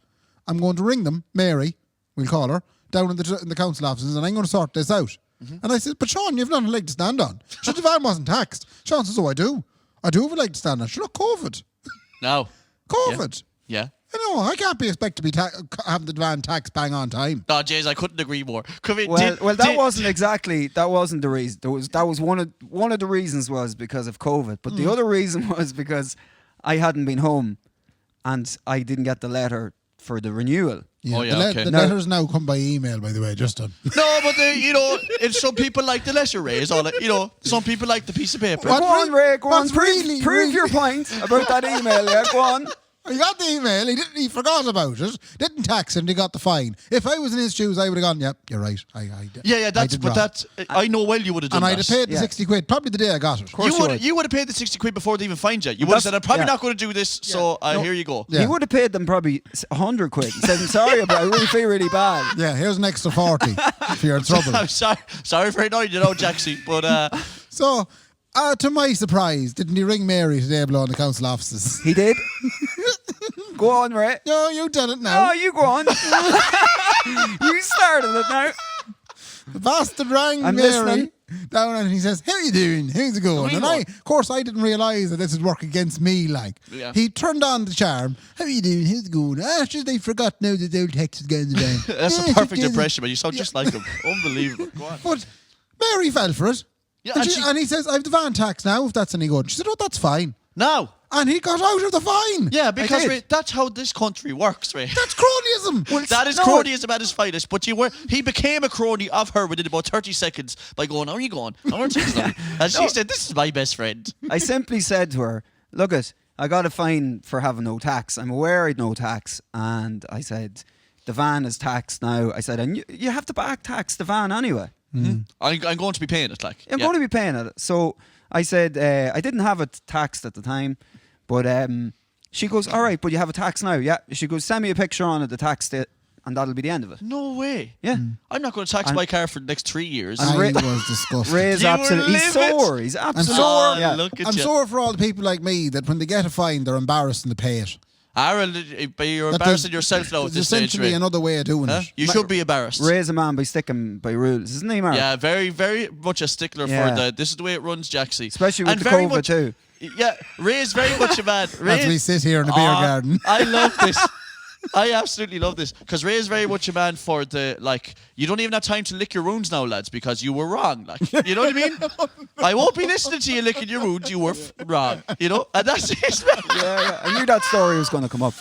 I'm going to ring them, Mary, we'll call her, down in the council offices, and I'm going to sort this out. Mm-hmm. And I said, but Sean, you've nothing leg to stand on. Sure, the van wasn't taxed. Sean says, oh, I do. I do have a leg to stand on. Sure, look, COVID. No. COVID. Yeah. I can't be expected to be having the van tax bang on time. No, Jays, I couldn't agree more. That wasn't the reason. That was one of the reasons was because of COVID. But the other reason was because I hadn't been home and I didn't get the letter for the renewal. Yeah, Oh, yeah, the letters now come by email, by the way, just done. No, but it's some people like the letter, Ray. Is all. Some people like the piece of paper. What? Go on, Ray. Go on. What's Prove really- your point about that email. Yeah, go on. He got the email. He forgot about it. Didn't tax him. He got the fine. If I was in his shoes, I would have gone. Yep, you're right. I know well you would have done and that. I'd have paid the 60 quid probably the day I got it. You would have paid the 60 quid before they even fined you. You would have said, I'm probably not going to do this, so here you go. Yeah. He would have paid them probably 100 quid. He said, I'm sorry, but I really feel really bad. Yeah, here's an extra 40 if you're in trouble. I'm sorry for annoying you, Jaxie, but So, to my surprise, didn't he ring Mary today below in the council offices? He did. Go on, Ray. No, you done it now. Oh, you go on. You started it now. The bastard rang I'm Mary listening. down and he says, how you doing? How's it going? And of course, I didn't realise that this would work against me. Yeah. He turned on the charm. How you doing? How's it going? Just they forgot now that the old text is going down. that's a perfect impression, but you sound just like him. Unbelievable. Go on. But Mary fell for it. Yeah, and he says, I have the van tax now, if that's any good. She said, oh, that's fine. No. And he got out of the fine. Yeah, because did. Ray, that's how this country works, Ray. That's cronyism. That is cronyism at his finest. But he became a crony of her within about 30 seconds by going, how are you going? How are things going? And she said, this is my best friend. I simply said to her, look I got a fine for having no tax. I'm aware I'd no tax. And I said, the van is taxed now. I said, and you have to back tax the van anyway. Mm-hmm. I'm going to be paying it. I'm going to be paying it. So I said, I didn't have it taxed at the time. But she goes, all right, but you have a tax now. Yeah. She goes, send me a picture on it, the tax date, and that'll be the end of it. No way. Yeah. I'm not going to tax my car for the next 3 years. I Ray- was disgusted. Ray's You absolutely, he's livid. sore. He's absolutely sore. Yeah. Look at I'm you. sore for all the people like me that when they get a fine, they're embarrassed and they pay it. Aaron, you're That embarrassing there's- yourself now at there's this stage, essentially Ray. another way of doing Huh? it. You should be embarrassed. Ray's a man by sticking by rules, isn't he, Mark? Yeah, very, very much a stickler Yeah. for this is the way it runs, Jaxie. Especially with And the very COVID much, too. Yeah, Ray is very much a man. As we sit here in the beer garden. I love this. I absolutely love this because Ray is very much a man for you don't even have time to lick your wounds now, lads, because you were wrong. You know what I mean? I won't be listening to you licking your wounds. You were wrong. And that's it. Yeah. I knew that story was going to come up.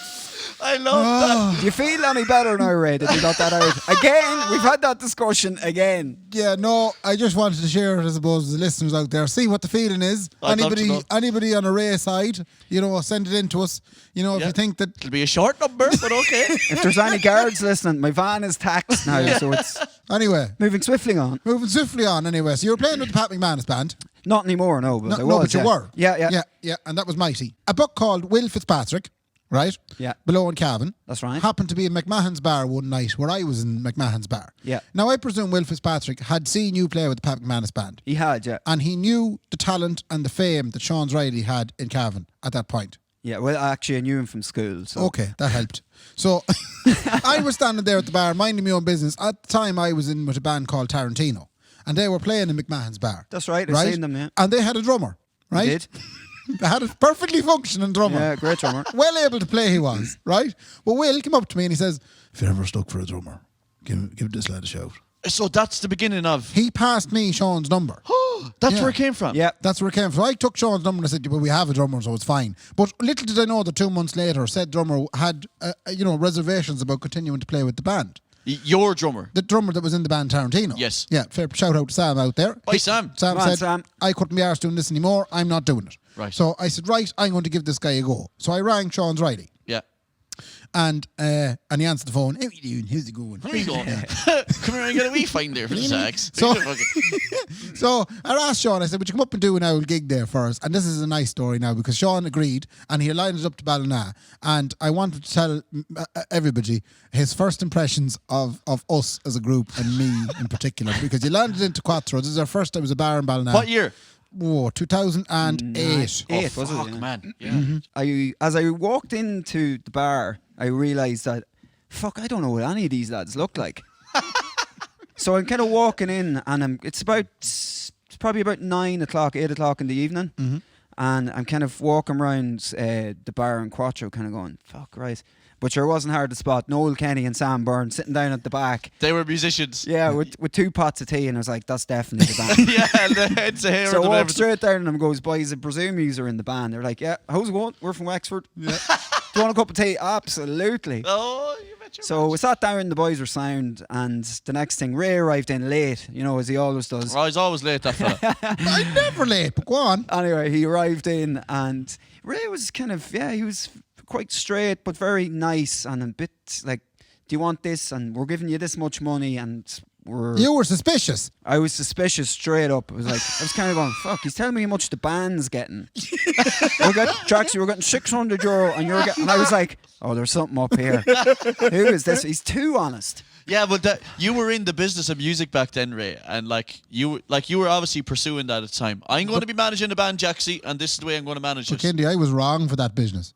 I love Do you feel any better now, Ray, that you got that out? Again, we've had that discussion again. Yeah, no, I just wanted to share it, I suppose, with the listeners out there. See what the feeling is. I'd love to know. Anybody on a Ray side, send it in to us. If you think that... It'll be a short number, but okay. If there's any guards listening, my van is taxed now, so it's Anyway, moving swiftly on. moving swiftly on anyway. So you were playing with the Pat McManus band. Not anymore, no, but I was. But you were. Yeah. Yeah, and that was mighty. A book called Will Fitzpatrick, right? Yeah. Below in Cavan. That's right. Happened to be in McMahon's bar one night where I was in McMahon's bar. Yeah. Now, I presume Will Fitzpatrick had seen you play with the Pat McManus band. He had, yeah. And he knew the talent and the fame that Sean's Reilly had in Cavan at that point. Yeah, well, actually, I knew him from school. So. Okay, that helped. So I was standing there at the bar minding my own business. At the time, I was in with a band called Tarantino. And they were playing in McMahon's bar. That's right, I've seen them, yeah. And they had a drummer, right? He did. had a perfectly functioning drummer. Yeah, great drummer. Well able to play he was, right? But Will came up to me and he says, if you're ever stuck for a drummer, give this lad a shout. So that's the beginning of. He passed me Sean's number. That's Yeah. where it came from. Yeah. That's where it came from. So I took Sean's number and I said, well, we have a drummer, so it's fine. But little did I know that 2 months later, said drummer had, reservations about continuing to play with the band. Your drummer. The drummer that was in the band, Tarantino. Yes. Yeah, fair shout out to Sam out there. Bye, Sam. Sam Come on, said, Sam. I couldn't be arsed doing this anymore. I'm not doing it. Right. So I said, right, I'm going to give this guy a go. So I rang Sean's Reilly. Yeah. And he answered the phone. How you doing? How's it going? Where are you going? Come here and get a wee fine there for the sax. So, so I asked Sean, I said, would you come up and do an owl gig there for us? And this is a nice story now because Sean agreed and he lined it up to Ballina. And I wanted to tell everybody his first impressions of us as a group and me in particular because he landed into Quattro. This is our first time as a bar in Ballina. What year? Whoa, 2008. Eight, was it? Fuck, Yeah. man. Yeah. As I walked into the bar, I realised that, fuck, I don't know what any of these lads look like. So I'm kind of walking in, and it's probably about 9 o'clock, 8 o'clock in the evening, and I'm kind of walking around the bar in Quattro, kind of going, fuck, right. But sure, it wasn't hard to spot Noel Kenny and Sam Byrne sitting down at the back. They were musicians. Yeah, with 2 pots of tea, and I was like, that's definitely the band. Yeah, it's a hair. So I of walked everything. straight down and I goes, boys, I presume you're in the band. They're like, yeah, how's it going? We're from Wexford. Yeah. Do you want a cup of tea? Absolutely. Oh, you bet your So we sat down, the boys were sound, and the next thing, Ray arrived in late, as he always does. Oh, he's always late, that fella. I'm never late, but go on. Anyway, he arrived in, and Ray was kind of, he was quite straight, but very nice, and a bit like, do you want this? And we're giving you this much money, and You were suspicious. I was suspicious straight up. I was kind of going, fuck, he's telling me how much the band's getting. We're getting Jackson, we're getting €600 and you're getting, and I was like, oh, there's something up here. Who is this? He's too honest. Yeah, but you were in the business of music back then, Ray, and you were obviously pursuing that at the time. I'm going to be managing the band, Jaxie, and this is the way I'm going to manage it. Kendy, I was wrong for that business.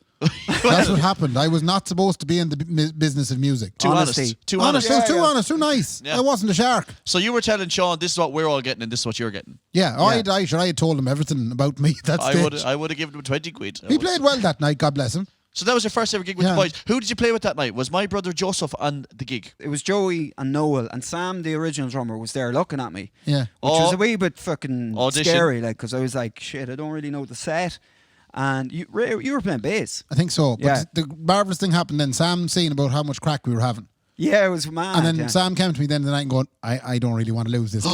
That's what happened. I was not supposed to be in the business of music. Too Honesty. honest. Too honest. honest. I was too Yeah. honest, too nice. Yeah. I wasn't a shark. So you were telling Sean, this is what we're all getting and this is what you're getting. Yeah, I had told him everything about me at that stage. I would have given him 20 quid. He played well that night, God bless him. So that was your first ever gig with Yeah. the boys. Who did you play with that night? Was my brother Joseph on the gig? It was Joey and Noel, and Sam, the original drummer, was there looking at me. Yeah. Which was a wee bit fucking Audition. scary, because I was like, shit, I don't really know the set. And you were playing bass. I think so. But Yeah. the marvellous thing happened then. Sam seen about how much crack we were having. Yeah, it was mad. And then yeah. Sam came to me then the night and going, I don't really want to lose this gig.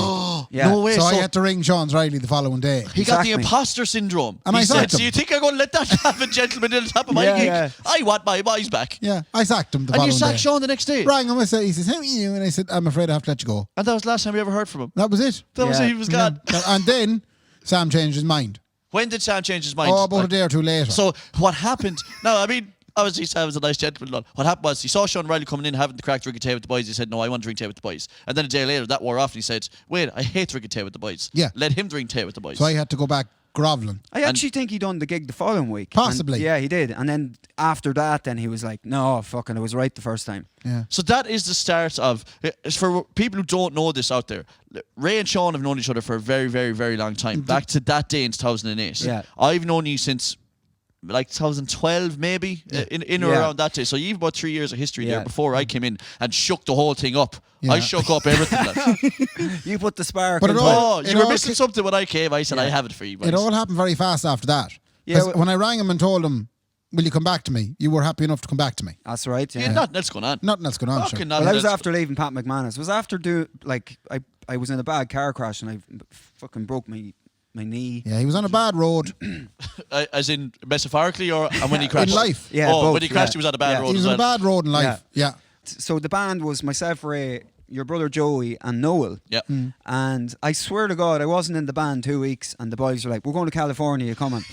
Yeah. No way. So I had to ring Sean's Reilly the following day. He got the Exactly. imposter syndrome. And he I said, sacked him. so you think I'm going to let that happen, gentlemen, at the top of my Yeah, gig? yeah. I want my boys back. Yeah, I sacked him the And following you day. sacked Sean the next day. Rang him, he says, how are you? And I said, I'm afraid I have to let you go. And that was the last time we ever heard from him. That was it. That was Yeah. it. He was gone. Yeah. And then Sam changed his mind. When did Sam change his mind? Oh, about a day or two later. So what happened? No, I mean, obviously Sam was a nice gentleman. and all. What happened was he saw Sean Reilly coming in having the crack drinking tea with the boys. He said, no, I want to drink tea with the boys. And then a day later that wore off and he said, wait, I hate drinking tea with the boys. Yeah. Let him drink tea with the boys. So I had to go back grovelling. I actually think he done the gig the following week. Possibly. And, yeah, he did. And then after that, then he was like, no, fucking, I was right the first time. Yeah. So that is the start of, for people who don't know this out there, Ray and Sean have known each other for a very, very, very long time. Back to that day in 2008. Yeah. I've known you since like 2012 maybe, in or Yeah. around that day. So you've about 3 years of history there Yeah. before I came in and shook the whole thing up. Yeah. I shook up everything. Like, You put the spark But it into all- oh, it you were all missing ca- something when I came. I said, I have it for you. It all happened very fast after that. Yeah, 'Cause when I rang him and told him, will you come back to me? You were happy enough to come back to me. That's right, yeah. Yeah, nothing else going on. Nothing else going on, Fucking sure. nothing Well, I was else. after leaving Pat McManus. It was after I was in a bad car crash and I fucking broke my knee. Yeah, he was on a bad road. As in metaphorically or and when he crashed? life. Yeah, Oh, both, when he crashed, yeah. he was on a bad Yeah. road He was as on well. a bad road in life. Yeah. So the band was myself, Ray, your brother Joey, and Noel. Yeah. And I swear to God, I wasn't in the band 2 weeks, and the boys were like, "We're going to California, you coming?"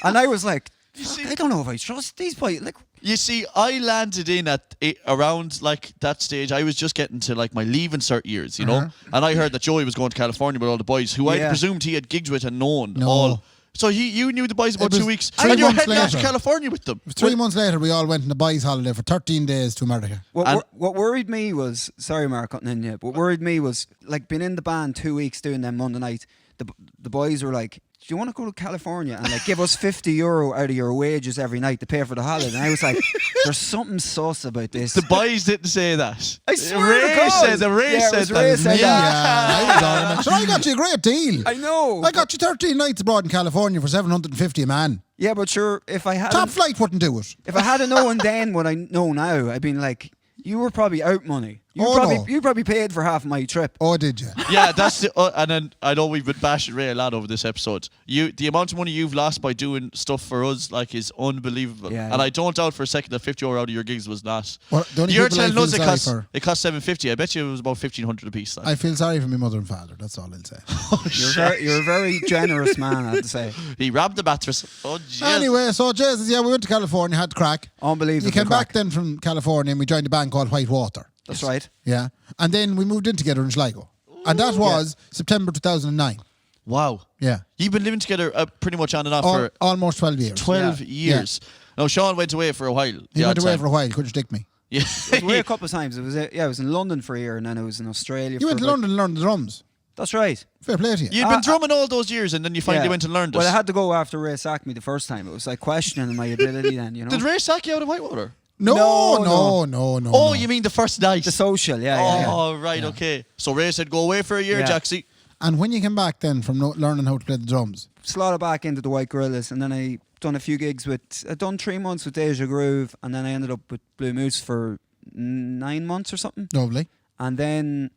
And I was like, see- "I don't know if I trust these boys." Like, You see, I landed in at around like that stage. I was just getting to like my leaving cert years, you know. And I heard that Joey was going to California with all the boys, who I Yeah. presumed he had gigs with and known No. all. So you knew the boys about It was 2 weeks, 3 and you're months heading out to later. California with them. 3 months later, we all went on a boys' holiday for 13 days to America. And- what worried me was, sorry, Mark, cutting in you. What worried me was like being in the band 2 weeks doing them Monday night. The boys were like, do you want to go to California and like give us €50 out of your wages every night to pay for the holiday? And I was like, there's something sus about this. The boys didn't say that. I swear to Ray God. said that. Ray Yeah, it said was that. Ray said Yeah, that. I was all right. So I got you a great deal. I know. I got you 13 nights abroad in California for $750 a man. Yeah, but sure, if I had Top flight wouldn't do it. if I had known then what I know now, I'd been like, you were probably out money. No. You probably paid for half my trip. Oh, did you? Yeah, that's the, and then I know we've been bashing Ray a lot over this episode. The amount of money you've lost by doing stuff for us like is unbelievable. Yeah. And I don't doubt for a second that €50 out of your gigs was not. Well, the only You're people I telling us feel sorry for- it cost $750. I bet you it was about $1,500 a piece. Like. I feel sorry for my mother and father. That's all I'll say. You're a very generous man, I have to say. He robbed the mattress. Oh, jeez. Anyway, so Jesus, yeah, we went to California, had crack. Unbelievable. You came crack. back then from California and we joined a band called Whitewater. That's right. Yeah. And then we moved in together in Sligo. And that was September 2009. Wow. Yeah. You've been living together pretty much on and off for Almost 12 years. 12 Yeah. years. Now, Sean went away for a while. He went away for a while, couldn't stick me. Yeah. I was away a couple of times. I was in London for a year, and then I was in Australia. You went to London and learned the drums. That's right. Fair play to you. You'd been drumming all those years and then you finally Yeah. went and learned it. Well, I had to go after Ray sacked me the first time. It was like questioning my ability then, you know. Did Ray sack you out of Whitewater? No. Oh, no. you mean the first night? The social, yeah. Oh, right, okay. So Ray said, go away for a year, Yeah. Jaxie. And when you came back then from learning how to play the drums, Slotted back into the White Gorillas, and then I done a few gigs I'd done 3 months with Deja Groove, and then I ended up with Blue Moose for 9 months or something. lovely. And then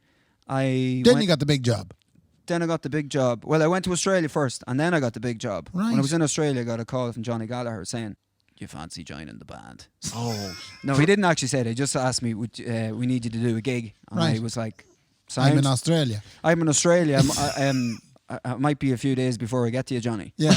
Then went- you got the big job. Then I got the big job. Well, I went to Australia first, and then I got the big job. Right. When I was in Australia, I got a call from Johnny Gallagher saying, "You fancy joining the band?" Oh. No, he didn't actually say that. He just asked me, we need you to do a gig. And Right. I was like, I'm in "Sound." Australia. I'm in Australia. I might be a few days before I get to you, Johnny. Yeah.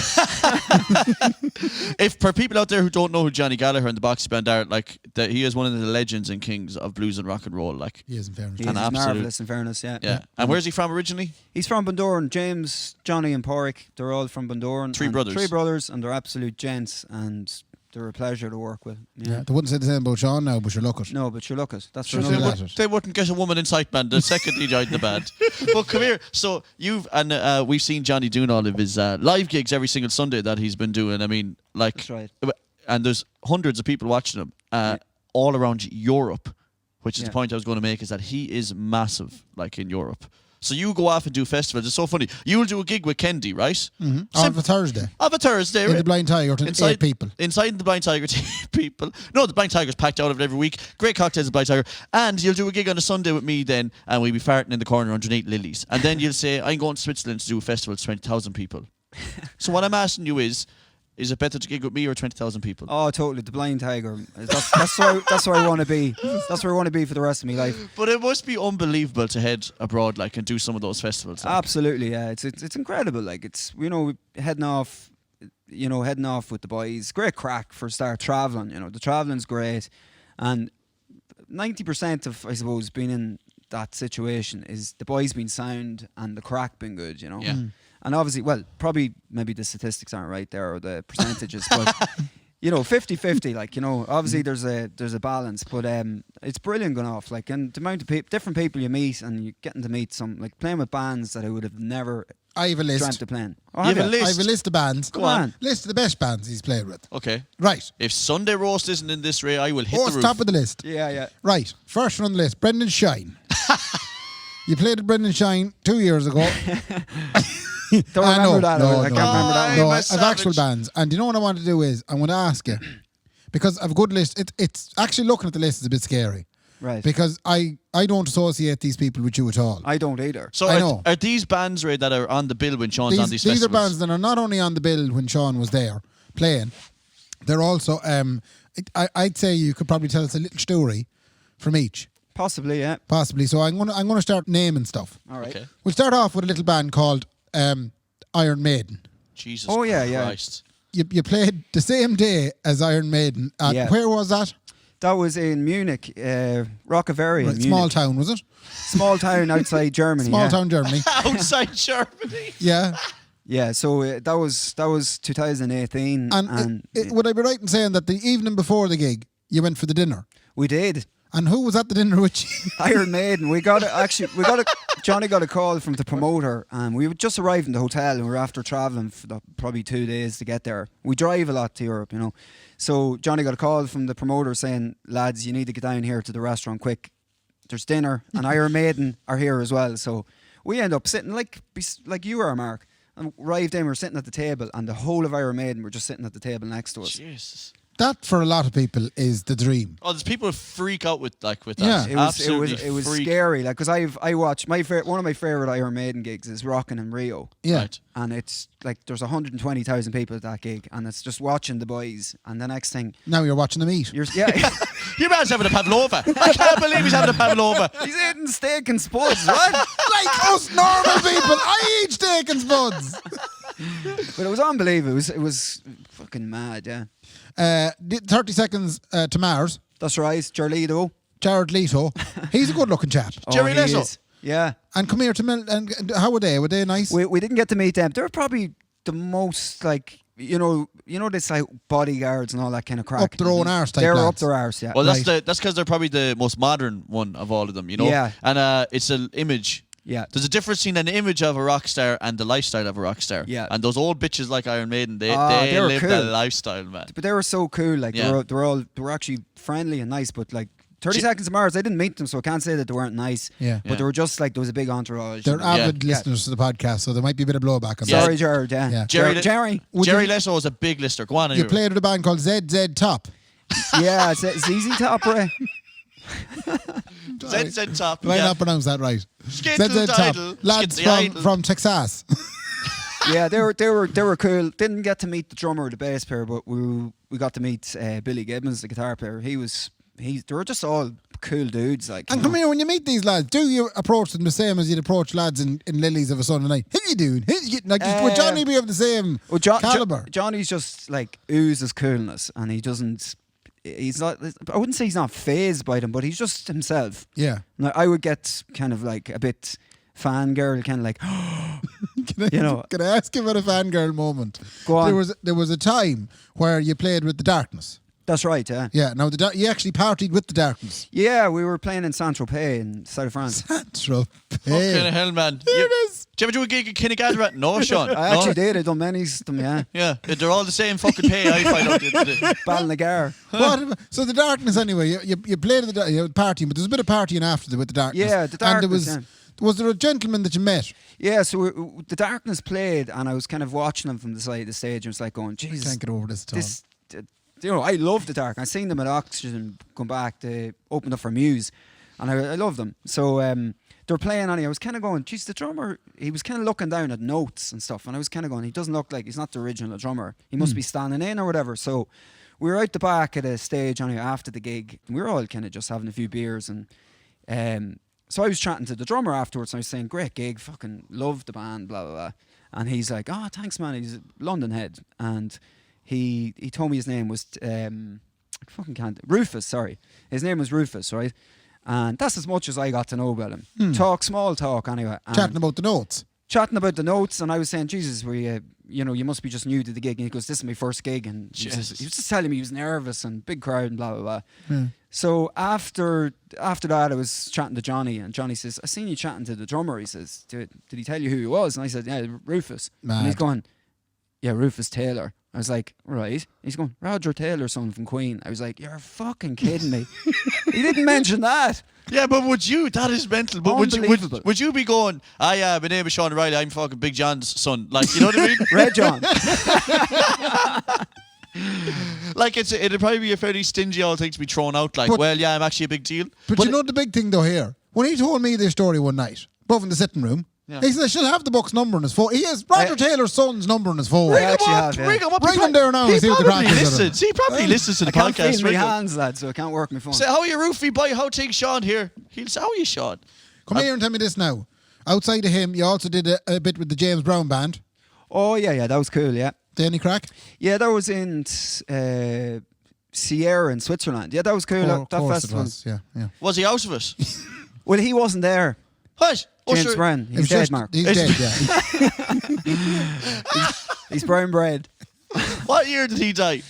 If for people out there who don't know who Johnny Gallagher and the Boxy Band are, like that he is one of the legends and kings of blues and rock and roll. Like, He is in fairness. He's An absolute- marvellous, in fairness, yeah. yeah. And where's he from originally? He's from Bundoran. James, Johnny, and Porrick, they're all from Bundoran. Three and brothers. 3 brothers, and they're absolute gents, and they're a pleasure to work with. Yeah. They wouldn't say the same about Sean now, but you look at. No, but sure, look it. That's Sure, for they another would- day. They wouldn't get a woman in sight band the second he joined the band. But come here. So we've seen Johnny doing all of his live gigs every single Sunday that he's been doing. I mean, like, That's right. and there's hundreds of people watching him all around Europe, which is the Yeah. point I was going to make, is that he is massive, like in Europe. So you go off and do festivals. It's so funny. You'll do a gig with Kendy, right? Mm-hmm. On a Thursday. Of a Thursday, In the right? Blind Tiger to 8 people. Inside the Blind Tiger people. No, the Blind Tiger's packed out of it every week. Great cocktails at Blind Tiger. And you'll do a gig on a Sunday with me then, and we'll be farting in the corner underneath lilies. And then you'll say, I'm going to Switzerland to do a festival to 20,000 people. So what I'm asking you is it better to gig with me or 20,000 people? Oh, totally. The Blind Tiger. That's where I want to be. That's where I want to be for the rest of my life. But it must be unbelievable to head abroad, like, and do some of those festivals. Like. Absolutely, yeah. It's incredible. Like, it's, heading off with the boys. Great crack for a start traveling. The traveling's great, and 90% of, I suppose, being in that situation is the boys being sound and the crack being good. Yeah. And obviously, well, probably maybe the statistics aren't right there or the percentages, but 50-50. Like, obviously there's a balance, but it's brilliant going off. Like, and the amount of different people you meet, and you're getting to meet some, like, playing with bands that I would have never I have a list. dreamt of playing. Oh, You have a list? I have a list of bands. Go on. List of the best bands he's played with. Okay. Right. If Sunday Roast isn't in this, Ray, I will hit Oh, the it's roof. top of the list. Yeah. Right. First one on the list, Brendan Shine. You played with Brendan Shine 2 years ago. Don't I know. remember that. I can't remember that No, one. I've actual bands. And you know what I want to do is, I want to ask you, because I've a good list. It's actually, looking at the list is a bit scary. Right. Because I don't associate these people with you at all. I don't either. So I know. are these bands, Ray, that are on the bill when Sean's on these These are festivals? bands that are not only on the bill when Sean was there playing, they're also, I'd say you could probably tell us a little story from each, Possibly, yeah. possibly. So I'm gonna start naming stuff. All right. Okay. We'll start off with a little band called Iron Maiden. Jesus Oh, yeah. Christ. You played the same day as Iron Maiden. Yeah. Where was that? That was in Munich, Rockavaria in Right, Munich. small town, was it? Small town outside Germany. Small yeah. town Germany. Outside Germany. Yeah. Yeah, so that was 2018, And and would I be right in saying that the evening before the gig, you went for the dinner? we did. And who was at the dinner with you? Iron Maiden. Johnny got a call from the promoter, and we just arrived in the hotel, and we were after travelling for probably 2 days to get there. We drive a lot to Europe, So Johnny got a call from the promoter saying, lads, you need to get down here to the restaurant quick. There's dinner, and Iron Maiden are here as well. So we end up sitting like you are, Mark. And arrived in, we were sitting at the table, and the whole of Iron Maiden were just sitting at the table next to us. Jesus. That for a lot of people is the dream. Oh, there's people who freak out with that. Yeah. It was scary. Like, because I watched one of my favorite Iron Maiden gigs is Rockin' in Rio. Yeah. Right. And it's like there's 120,000 people at that gig, and it's just watching the boys. And the next thing, Now you're watching them eat. Your man's having a pavlova. I can't believe he's having a pavlova. he's eating steak and spuds, right? Like us normal people, I eat steak and spuds. But it was unbelievable. It was fucking mad, yeah. 30 seconds to Mars. That's right, Jarlido. Jared Leto. He's a good-looking chap. Jerry he Leto. is. Yeah. And come here to and how were they? Were they nice? We didn't get to meet them. They're probably the most like this like bodyguards and all that kind of crack. Up their own arse type They're lads. up their arse, yeah. Well, Right. that's because they're probably the most modern one of all of them, Yeah. And it's an image. Yeah. There's a difference between an image of a rock star and the lifestyle of a rock star. Yeah. And those old bitches like Iron Maiden, they they were live cool. that lifestyle, man. But they were so cool. Like Yeah. they were actually friendly and nice. But like 30 Seconds to Mars, I didn't meet them, so I can't say that they weren't nice. Yeah. But they were just like, there was a big entourage. They're avid Yeah. listeners to the podcast, so there might be a bit of blowback on Yeah. that. Sorry, Jared. Yeah. Yeah. Jerry Would Jerry you- Leto is a big listener. Go on, You anyway. played with a band called ZZ Top. Yeah, it's ZZ Top, right? ZZ Top. Did I yeah. not pronounce that right? Skittle ZZ Top. Diddle, Lads Skittle Idle. from Texas. Yeah, they were cool. Didn't get to meet the drummer or the bass player, but we got to meet Billy Gibbons, the guitar player. They were just all cool dudes. Like, And come here, when you meet these lads, do you approach them the same as you'd approach lads in Lilies of a Sunday night? How you doing? How you getting? Like, would Johnny be of the same caliber? Johnny's just like oozes coolness, and he doesn't. He's not. I wouldn't say he's not phased by them, but he's just himself. Yeah. Now, I would get kind of like a bit fangirl, kind of like, Can I ask you about a fangirl moment? Go on. There was a time where you played with the Darkness. That's right, yeah. Yeah. Now you actually partied with the Darkness. Yeah, we were playing in Saint-Tropez in south of France. Saint-Tropez. Fucking hell, man. There it is. Did you ever do a gig at Kinnigadra? No, Sean. I No? actually did. I done many of them, yeah. Yeah, they're all the same fucking pay. I find out yesterday. Balnagar. So the Darkness anyway. You played with the partying, but there was a bit of partying after with the Darkness. Yeah, the Darkness, And was there a gentleman that you met? Yeah, so the Darkness played, and I was kind of watching them from the side of the stage, and it was like going, I Jesus, can't get over this at all. I love the Dark. I seen them at Oxygen come back. They opened up for Muse, and I love them. So they were playing on it. I was kind of going, geez, the drummer, he was kind of looking down at notes and stuff, and I was kind of going, he doesn't look like, he's not the original drummer. He must be standing in or whatever. So we were out the back at a stage anyway after the gig, and we were all kind of just having a few beers, and so I was chatting to the drummer afterwards, and I was saying, great gig, fucking loved the band, blah, blah, blah. And he's like, oh, thanks, man. He's a London head. And he told me his name was, I fucking can't, Rufus, sorry. His name was Rufus, right? And that's as much as I got to know about him. Small talk anyway. And Chatting about the notes. Chatting about the notes, and I was saying, Jesus, you must be just new to the gig. And he goes, this is my first gig. And he was just telling me he was nervous and big crowd and blah, blah, blah. Yeah. So after that, I was chatting to Johnny, and Johnny says, I seen you chatting to the drummer. He says, did he tell you who he was? And I said, yeah, Rufus. Mad. And he's going, yeah, Rufus Taylor. I was like, right. He's going, Roger Taylor, son from Queen. I was like, you're fucking kidding me. He didn't mention that. Yeah, but would you? That is mental. But Unbelievable. would you be going, my name is Sean Reilly, I'm fucking Big John's son. Like, you know what I mean? Red John. Like, it'd probably be a fairly stingy old thing to be thrown out. Like, But- well, yeah, I'm actually a big deal. But you know the big thing though here? When he told me this story one night, above in the sitting room, he said, I should have the Buck's number on his phone. He has Roger Taylor's son's number on his phone. I actually have, yeah. Ring him up. Ring him there now He and see what the probably crack is with him. listens. He probably listens to the I can't podcast. feel my Ring him. hands, lad, so I can't work my phone. Say, how are you, Roofy boy? How things, Sean, here? He'll say, how are you, Sean? Come here and tell me this now. Outside of him, you also did a bit with the James Brown band. Oh, yeah, that was cool, yeah. Did any crack? Yeah, that was in Sierra in Switzerland. Yeah, that was cool. Of that course festival. it was. Yeah. Was he out of it? Well, he wasn't there. What? James Usher- Brown. It He's was dead, just- Mark. He's dead, yeah. He's brown bread. What year did he die?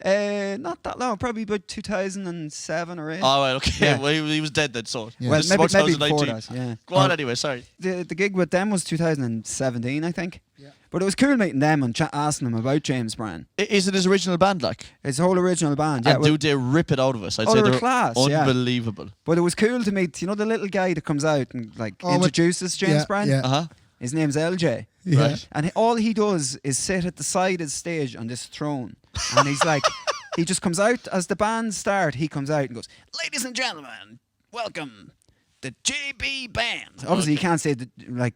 Not that long, probably about 2007 or 8. Oh, right, okay. Yeah. Well, he was dead then, so. Yeah. Well, This is maybe about before 2019. that, yeah. Go on anyway, sorry. The gig with them was 2017, I think. Yeah. But it was cool meeting them and asking them about James Brown. Is it his original band, like? It's a whole original band, yeah. And do they rip it out of us? I'd Oh, say they're they're class, yeah. unbelievable. But it was cool to meet, you know, the little guy that comes out and like Oh, introduces James yeah, Brown? yeah. Uh-huh. His name's LJ. Yeah. Right. And all he does is sit at the side of the stage on this throne. And he's like, he just comes out as the band start. He comes out and goes, "Ladies and gentlemen, welcome the JB Band." Obviously, you can't say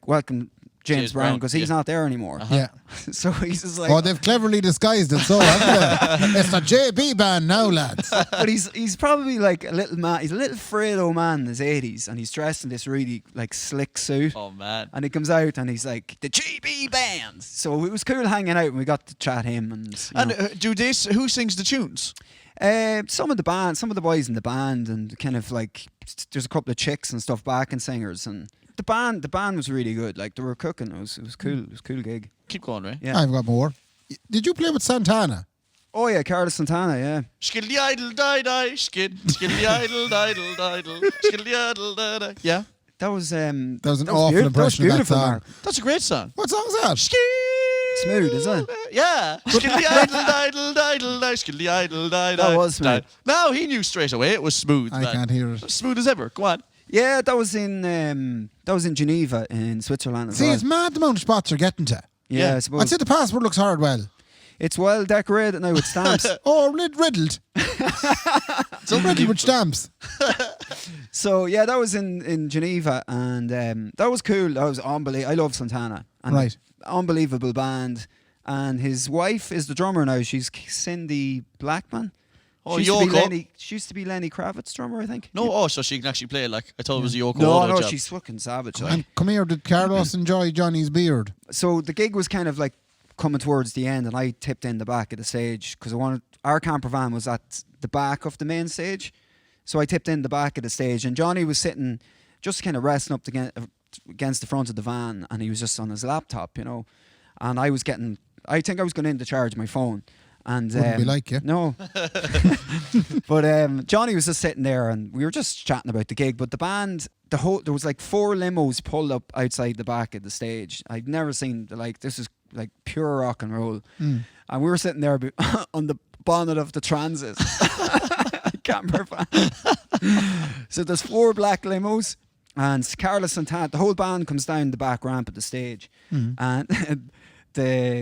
welcome James Brown because he's not there anymore. Yeah. So he's just like, Oh, they've cleverly disguised it, so haven't they? It's the JB band now, lads. but he's probably like a little man. He's a little Fredo man in his 80s, and he's dressed in this really like slick suit. Oh, man. And he comes out and he's like, "The JB Band." So it was cool hanging out, and we got to chat him. And Who sings the tunes? some of the boys in the band, and kind of like there's a couple of chicks and stuff, backing singers, and the band was really good. Like they were cooking. It was cool. It was a cool gig. Keep going, right? Yeah. I've got more. Did you play with Santana? Oh yeah, Carlos Santana. Yeah. Skilly idle die die skilly idle idle idle skilly idle die die. Yeah, That was That was an awful impression of that beautiful, song. Mark. that's a great song. What song's that? Smooth, isn't it? Yeah. Skilly idle idle idle die skilly idle die That die. was smooth. No, he knew straight away it was smooth. I man. can't hear it. Smooth as ever. Go on. Yeah, that was in Geneva in Switzerland as See, well. it's mad the amount of spots you're getting to. Yeah, Yeah. I suppose. I'd say the passport looks hard well. It's well decorated now with stamps. Oh, riddled. So riddled with stamps. So yeah, that was in Geneva, and that was cool. That was unbelievable. I love Santana. And Right. Unbelievable band. And his wife is the drummer now. She's Cindy Blackman. Oh, she used to be Yoko. She used to be Lenny Kravitz's drummer, I think. No, so she can actually play it like I thought it was a Yoko No, Ono no, job. she's fucking savage. Like. And come here, did Carlos enjoy Johnny's beard? So the gig was kind of like coming towards the end, and I tipped in the back of the stage because our camper van was at the back of the main stage. So I tipped in the back of the stage, and Johnny was sitting just kind of resting up against the front of the van, and he was just on his laptop, you know. And I think I was going in to charge my phone. And Wouldn't be like you. No. But Johnny was just sitting there, and we were just chatting about the gig. But the band, there was like 4 limos pulled up outside the back of the stage. I'd never seen this is like pure rock and roll. And we were sitting there on the bonnet of the Transit camper van. So there's 4 black limos, and Carlos Santana, the whole band comes down the back ramp of the stage, and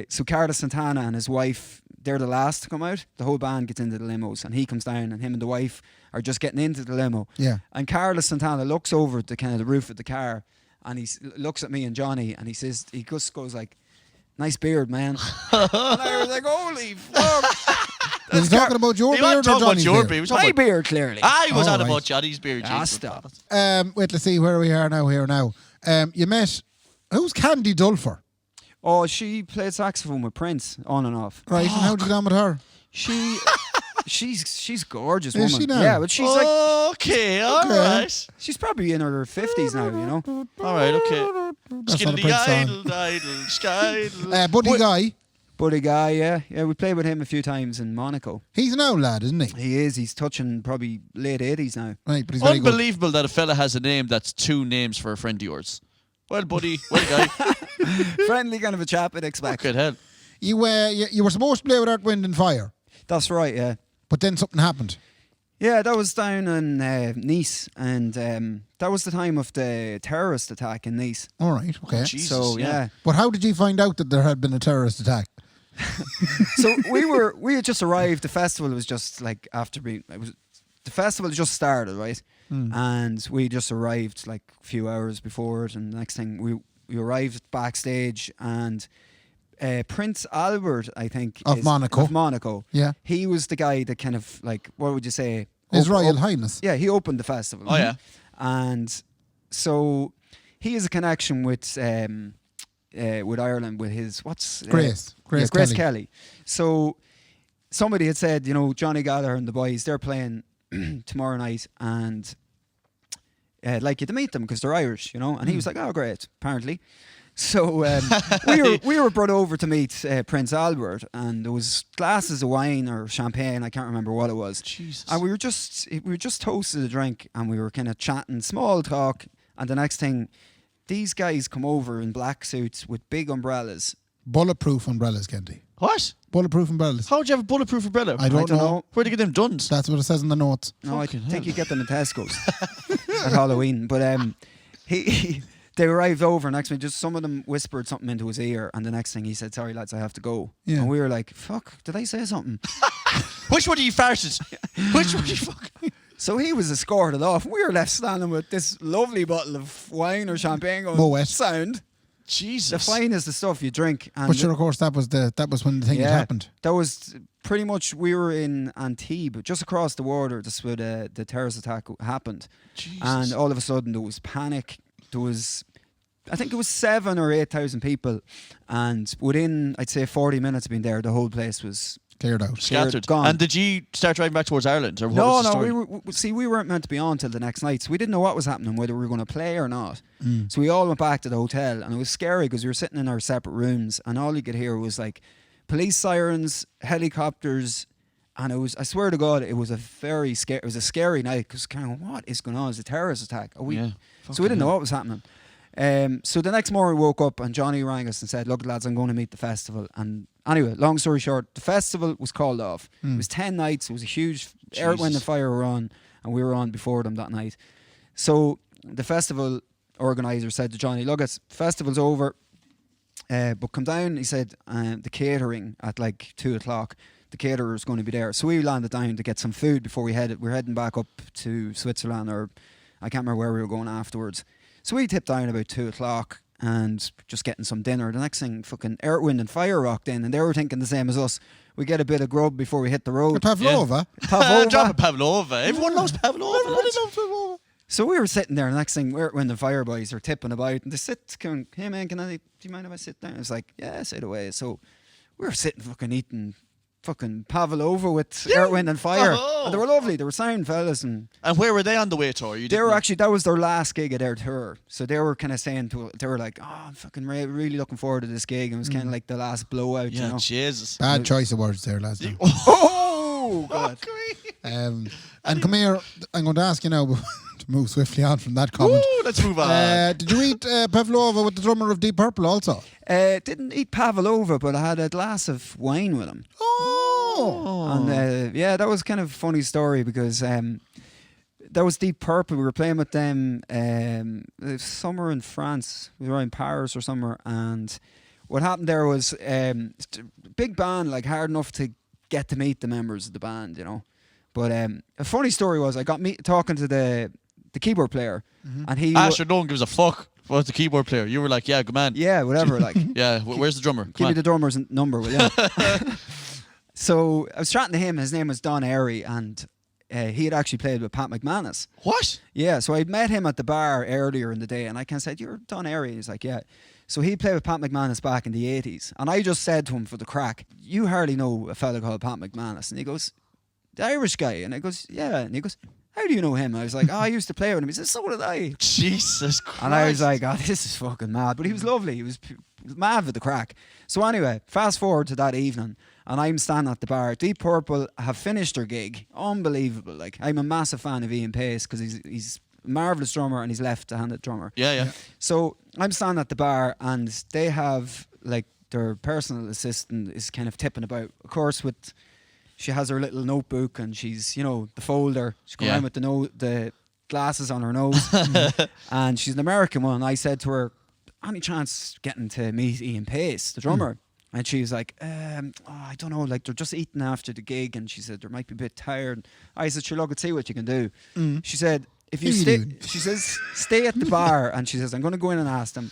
so Carlos Santana and his wife, they're the last to come out. The whole band gets into the limos, and he comes down, and him and the wife are just getting into the limo. Yeah. And Carlos Santana looks over at the kind of the roof of the car, and he looks at me and Johnny, and he just goes like, "Nice beard, man." And I was like, "Holy fuck!" Was he talking about your He wasn't beard or talking about Johnny's your beard? beard. He was My talking about- beard, clearly. I was Oh, on right. about Johnny's beard. Ah, Jesus. stop. Wait, let's see where we are now. Here now. You met, who's Candy Dulfer? Oh, she played saxophone with Prince on and off. Right, and how did you get on with her? She's gorgeous Is woman. she now? Yeah, but she's like Okay, all right. she's probably in her 50s now, you know. All right, okay. That's not a Skilly Prince song. idle, idle, skidle. Buddy Guy, Buddy guy, yeah, we played with him a few times in Monaco. he's an old lad, isn't he? He's touching probably late 80s now. Right, but he's very good. Unbelievable that a fella has a name that's 2 names for a friend of yours. Well, buddy, well, guy. Friendly kind of a chap, I'd expect. Good hell. You were supposed to play with Earth, Wind and Fire, That's right, yeah. but then something happened. Yeah, that was down in Nice, and that was the time of the terrorist attack in Nice. All right, okay. Jesus, So yeah. But how did you find out that there had been a terrorist attack? So we had just arrived. The festival was just like the festival just started, right? And we just arrived like a few hours before it, and the next thing we arrived backstage, and Prince Albert, I think, Of Monaco. Yeah. He was the guy that kind of like, what would you say? His Royal Highness. Yeah, he opened the festival. Oh, yeah. And so he has a connection with Ireland, with his Grace Grace Kelly. Kelly. So somebody had said, you know, Johnny Gallagher and the boys, they're playing tomorrow night, and I'd like you to meet them because they're Irish, you know. And he was like, "Oh, great." Apparently, So we were brought over to meet Prince Albert, and there was glasses of wine or champagne. I can't remember what it was. Jesus. And we were just toasted a drink, and we were kind of chatting, small talk. And the next thing, these guys come over in black suits with big umbrellas. Bulletproof umbrellas, Kendy. What? Bulletproof umbrellas. How would you have a bulletproof umbrella? I don't know. Where'd you get them done? That's what it says in the notes. No, Fucking I think hell. you get them in Tesco's at Halloween. But they arrived over next week. Just some of them whispered something into his ear, and the next thing he said, "Sorry lads, I have to go." Yeah. And we were like, "Fuck, did I say something?" Which one of you farted? Which one of you fucking... So he was escorted off. We were left standing with this lovely bottle of wine or champagne going, Moet. sound. Jesus. The fine is the stuff you drink. And But sure, of course, that was when the thing had happened. that was pretty much, we were in Antibes, just across the water. This is where the terrorist attack happened. Jesus. And all of a sudden there was panic. There was, I think it was 7,000 or 8,000 people. And within, I'd say 40 minutes of being there, the whole place was Cleared out. Scattered. gone. And did you start driving back towards Ireland? Or what was the story? we weren't meant to be on till the next night, so we didn't know what was happening, whether we were going to play or not. Mm. So we all went back to the hotel, and it was scary because we were sitting in our separate rooms, and all you could hear was like police sirens, helicopters, and it was, I swear to God, it was a very scary. It was a scary night because kind of, what is going on? Is a terrorist attack? Are we? Yeah. So we didn't know what was happening. So the next morning we woke up and Johnny rang us and said, "Look, lads, I'm going to meet the festival." And anyway, long story short, the festival was called off. It was 10 nights. It was a huge Air, Wind and Fire were on, and we were on before them that night. So the festival organizer said to Johnny, "Look, the festival's over, but come down." He said, "The catering at like 2:00. The caterer's going to be there." So we landed down to get some food before we headed. We're heading back up to Switzerland, or I can't remember where we were going afterwards. So we tipped down about 2:00 and just getting some dinner. The next thing, fucking Air, Wind and Fire rocked in, and they were thinking the same as us. We get a bit of grub before we hit the road. Pavlova. Pavlova. Drop a Pavlova. Everyone loves Pavlova. Everybody loves Pavlova. So we were sitting there, and the next thing, Air, Wind and Fire boys are tipping about, and they sit, going, "Hey man, do you mind if I sit down?" I was like, "Yeah, sit away." So we were sitting fucking eating fucking Pavlova with Air, Wind and Fire. Oh. And they were lovely. They were sound fellas, and And where were they on the way tour? they were actually, that was their last gig of their tour. So they were kind of saying they were like, "Oh, I'm fucking really looking forward to this gig." And it was kind of like the last blowout, Yeah, you know. Jesus. Bad choice of words there, lads. Now. Oh God! And come here, I'm going to ask you now to move swiftly on from that comment. Ooh, let's move on. Did you eat Pavlova with the drummer of Deep Purple also? Didn't eat Pavlova, but I had a glass of wine with him. Oh. And yeah, that was kind of a funny story because that was Deep Purple. We were playing with them summer in France. We were in Paris or somewhere, and what happened there was big band, like hard enough to get to meet the members of the band, you know. But a funny story was I got talking to the keyboard player, and he Asher, no one gives a fuck about the keyboard player. You were like, yeah, good man. yeah, whatever, like. Yeah, where's the drummer? Give me the drummer's number, will you? So I was chatting to him. His name was Don Airy, and he had actually played with Pat McManus. What? Yeah, so I met him at the bar earlier in the day, and I kind of said, "You're Don Airy?" He's like, "Yeah." So he played with Pat McManus back in the 80s, and I just said to him for the crack, "You hardly know a fella called Pat McManus." And he goes, "The Irish guy?" And I goes, "Yeah." And he goes, "How do you know him?" I was like, "Oh, I used to play with him." He said, "So did I." Jesus Christ. And I was like, "Oh, this is fucking mad." But he was lovely. He was mad with the crack. So anyway, fast forward to that evening, and I'm standing at the bar. Deep Purple have finished their gig. Unbelievable. Like, I'm a massive fan of Ian Pace because he's a marvellous drummer and he's left-handed drummer. Yeah. So I'm standing at the bar, and they have, like, their personal assistant is kind of tipping about. Of course, she has her little notebook, and she's, you know, the folder. She's going around with the glasses on her nose. And she's an American one. I said to her, "Any chance getting to meet Ian Pace, the drummer?" And she was like, I don't know, like, they're just eating after the gig. And she said, they might be a bit tired. I said, "Sure, look, let's see what you can do." She said, "If you stay," she says, "stay at the bar." And she says, "I'm going to go in and ask them."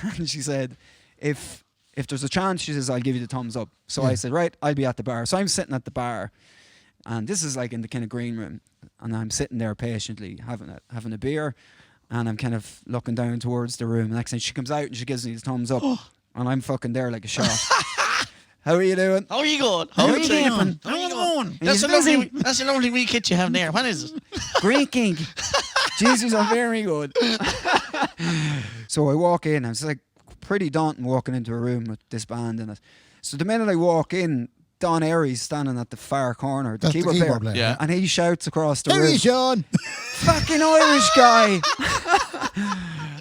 And she said, if there's a chance," she says, "I'll give you the thumbs up." So I said, "Right, I'll be at the bar." So I'm sitting at the bar, and this is like in the kind of green room, and I'm sitting there patiently having a beer, and I'm kind of looking down towards the room. Next thing, she comes out and she gives me the thumbs up, and I'm fucking there like a shot. "How are you doing?" How are you going? How are you keeping? How are you going? He's That's a lovely wee kit you have there. What is it? "Great gig." Jesus, I'm very good. So I walk in, I was like, pretty daunting walking into a room with this band in it. So the minute I walk in, Don Airy's standing at the far corner, That's the keyboard player. Yeah. and he shouts across the Hey, room, Sean. "Fucking Irish guy!"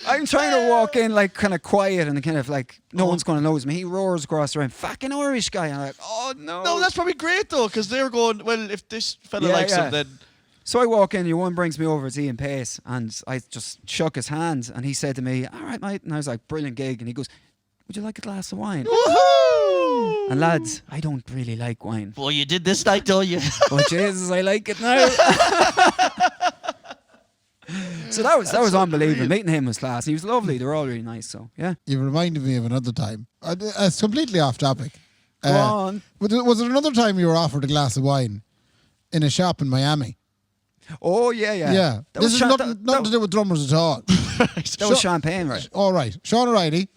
I'm trying to walk in like kind of quiet and kind of like no one's going to notice me. He roars across the room, "Fucking Irish guy!" And I'm like, "Oh no!" No, that's probably great though, because they're going, well, if this fella Yeah, likes yeah. him, then So I walk in, one brings me over, it's Ian Pace, and I just shook his hand, and he said to me, "All right, mate," and I was like, "Brilliant gig," and he goes, "Would you like a glass of wine?" woohoo! And lads, I don't really like wine, Boy, you did this night, don't you? but Jesus, I like it now. So that was unbelievable. Meeting him was class. He was lovely. They were all really nice. So yeah, You reminded me of another time. It's completely off topic. Go on. Was it another time you were offered a glass of wine in a shop in Miami? Oh yeah. Yeah. That This was is Sha- nothing that- to do with drummers at all. That was champagne, right? All right. Sean Reilly,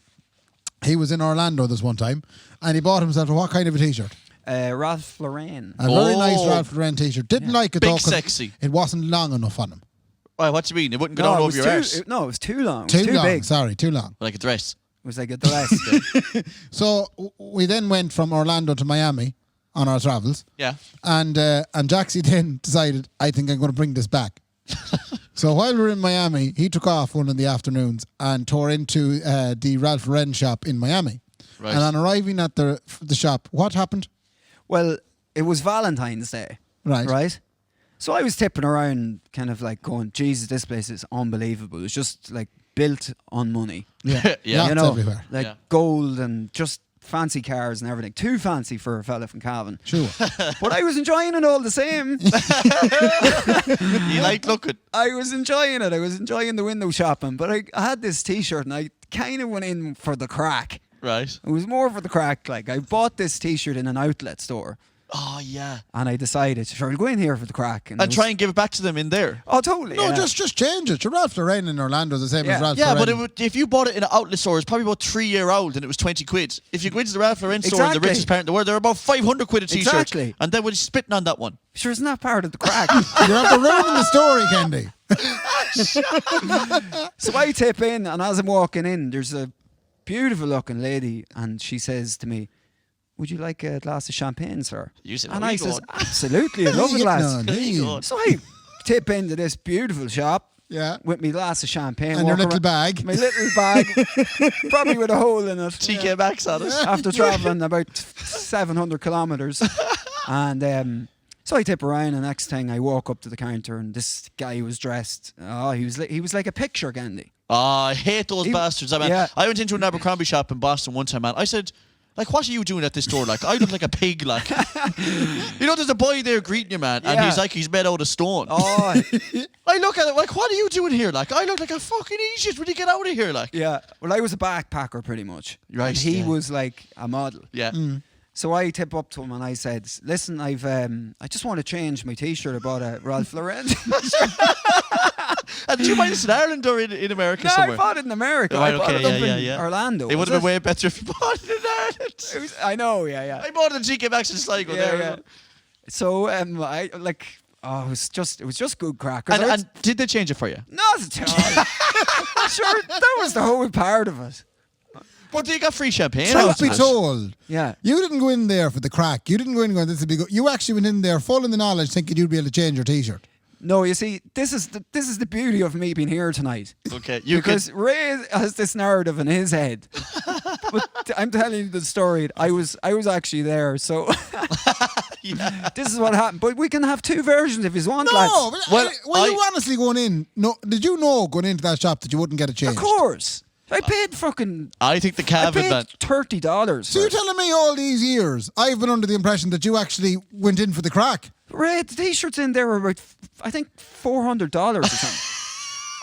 he was in Orlando this one time, and he bought himself what kind of a T-shirt? Ralph Lauren. A very nice Oh. Ralph Lauren T-shirt. Didn't like it Big though 'cause sexy. it wasn't long enough on him. Why, what do you mean? It wouldn't go down it over was your too, arse no, it was too long. It was Too too long. big. Sorry, too long. like a dress. It was like a dress. So we then went from Orlando to Miami on our travels. Yeah. And Jaxie then decided, I think I'm going to bring this back. So while we were in Miami, he took off one of the afternoons and tore into the Ralph Lauren shop in Miami. Right. And on arriving at the shop, what happened? Well, it was Valentine's Day. Right. Right? So I was tipping around kind of like going, Jesus, this place is unbelievable. It's just like built on money. Yeah, Yeah. Yachts everywhere. Like Yeah. gold and just fancy cars and everything. Too fancy for a fella from Cavan. Sure. But I was enjoying it all the same. You like looking. I was enjoying it. I was enjoying the window shopping. But I had this T-shirt and I kind of went in for the crack. Right. It was more for the crack. Like I bought this T-shirt in an outlet store. Oh, yeah. And I decided, sure, I'll go in here for the crack. And try and give it back to them in there. Oh, totally. No, yeah. just change it. Your Ralph Lauren in Orlando is the same Yeah. as Ralph Yeah, Lauren. but if you bought it in an outlet store, it's probably about 3-year old and it was 20 quid. If you go into the Ralph Lauren store in the Exactly. richest part in the world, they're about 500 quid a T-shirt. Exactly. And then we're spitting on that one. Sure, isn't that part of the crack? You're after ruining the story, Kendy. So I tip in, and as I'm walking in, there's a beautiful looking lady, and she says to me, "Would you like a glass of champagne, sir?" You said, and "Where I you says, going?" "Absolutely, I love a Where you glass." getting on? Where you going? So I tip into this beautiful shop. Yeah. With me glass of champagne. And your walk little around- bag. My little bag. Probably with a hole in it. TK Maxx on it. After travelling about 700 kilometres. And so I tip around, and the next thing I walk up to the counter, and this guy was dressed. Oh, he was like a picture, Kendy. Oh, I hate those bastards. I mean, yeah. I went into an Abercrombie shop in Boston one time, man. I said, like, what are you doing at this store? Like, I look like a pig, like. You know, there's a boy there greeting you, man, and Yeah. he's like, he's made out of stone. Oh, I look at it, like, what are you doing here? Like, I look like a fucking idiot when you get out of here, like. yeah. Well, I was a backpacker pretty much. Right, And he yeah. was like a model. Yeah. So I tip up to him and I said, "Listen, I just want to change my T-shirt. I bought a Ralph Lauren." And did you buy this in Ireland or in America No, somewhere? I bought it in America. Right, I bought okay, it up yeah, in yeah. Orlando. It would Was have been way better if you bought it in Ireland. It was- I know, yeah. I bought it in TK Maxx in Sligo there. Yeah. So I like. Oh, it was just good crack. 'Cause And, I was- and did they change it for you? not at all. Sure, that was the whole part of it. But you got free champagne. Truth out be of it. told, Yeah. you didn't go in there for the crack. You didn't go in going, this would be good. You actually went in there full in the knowledge thinking you'd be able to change your T-shirt. No, you see, this is the beauty of me being here tonight. Okay, you Because could. Ray has this narrative in his head, but I'm telling you the story. I was actually there, so Yeah. this is what happened. But we can have two versions if you want, No, lads. but Well, were you I- honestly going in? No, did you know going into that shop that you wouldn't get a change? Of course, I paid fucking. I think the I Cavan paid man. $30. So you're telling me all these years I've been under the impression that you actually went in for the crack? Ray, the t-shirts in there were about, I think, $400 or something.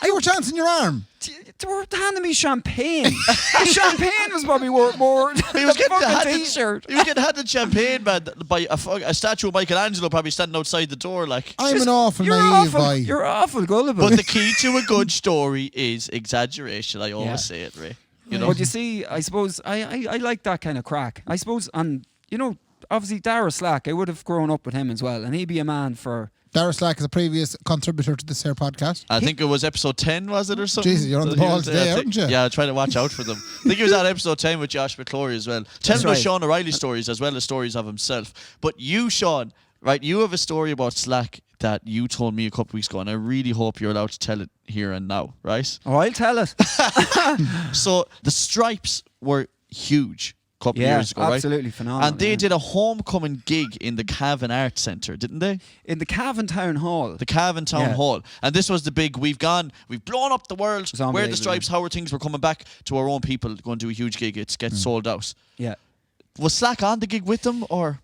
You were chancing your arm. They were handing me champagne. The champagne was probably worth more than He was the getting fucking handed, t-shirt. he was getting handed champagne, man, by a statue of Michelangelo probably standing outside the door, like. I'm an awful You're naive awful, boy. You're awful gullible. But the key to a good story is exaggeration. I always Yeah. say it, Ray. You know. But you see, I suppose I like that kind of crack. I suppose, and you know, obviously Dara Slack, I would have grown up with him as well, and he'd be a man for Dara Slack is a previous contributor to this here podcast. I think it was episode 10, was it, or something? Jesus, you're on the ball today, aren't you? Yeah, trying to watch out for them. I think he was on episode 10 with Josh McClory as well. Telling us Sean O'Reilly stories as well as stories of himself. But you, Sean, right, you have a story about Slack that you told me a couple of weeks ago, and I really hope you're allowed to tell it here and now, right? Oh, I'll tell it. So the Stripes were huge a couple of years ago, right? Absolutely phenomenal. And they did a homecoming gig in the Cavan Arts Centre, didn't they? In the Cavan Town Hall. The Cavan Town Hall. And this was the big, we've blown up the world. Where the Stripes, how are things? We're coming back to our own people, going to do a huge gig. It gets sold out. Yeah. Was Slack on the gig with them, or?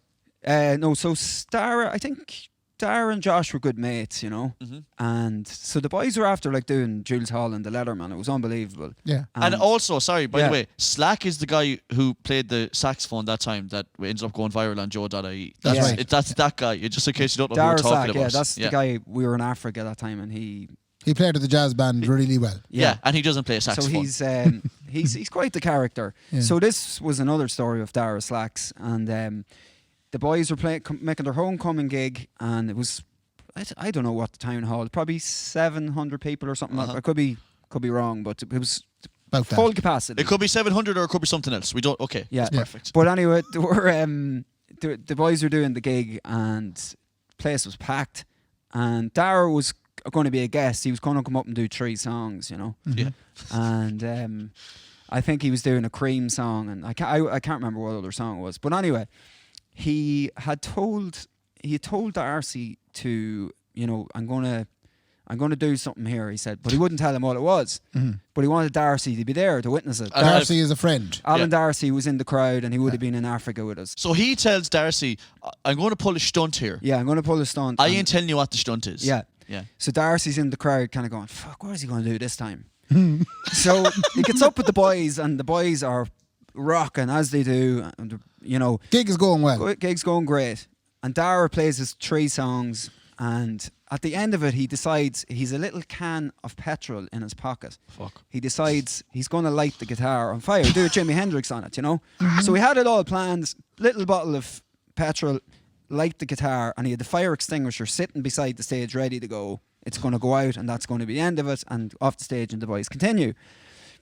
No, so I think Dara and Josh were good mates, you know. Mm-hmm. And so the boys were after like doing Jules Hall and the Letterman. It was unbelievable. Yeah. And also, sorry, by the way, Slack is the guy who played the saxophone that time that ended up going viral on Joe.ie. That's right. That's that guy. Just in case you don't know Dara who we're talking Slack, about. yeah, that's the guy. We were in Africa that time, and he played with the jazz band really well. Yeah, and he doesn't play saxophone. So he's quite the character. Yeah. So this was another story of Dara Slack's, and the boys were making their homecoming gig, and it was I don't know what the town hall, probably 700 people or something. I could be wrong, but it was About full that. capacity. It could be 700 or it could be something else. We don't. Okay, Yeah. that's perfect. But anyway, there were the boys were doing the gig, and the place was packed, and Dara was going to be a guest. He was going to come up and do 3 songs, you know. Yeah. And I think he was doing a Cream song, and I can't remember what other song it was. But anyway, he had told Darcy to, you know, I'm gonna do something here, he said, but he wouldn't tell him what it was. But he wanted Darcy to be there to witness it. Darcy is a friend. Alan Darcy was in the crowd, and he would have been in Africa with us. So he tells Darcy, "I'm going to pull a stunt here. Yeah, I'm going to pull a stunt. I ain't telling you what the stunt is." Yeah. Yeah. So Darcy's in the crowd kind of going, fuck, what is he going to do this time? So he gets up with the boys, and the boys are rocking as they do. And, you know, Gig is going well. gig's going great. And Dara plays his 3 songs, and at the end of it, he decides he's a little can of petrol in his pocket. Fuck. He decides he's going to light the guitar on fire, do a Jimi Hendrix on it, you know? So he had it all planned, little bottle of petrol, light the guitar, and he had the fire extinguisher sitting beside the stage ready to go. It's going to go out, and that's going to be the end of it, and off the stage, and the boys continue.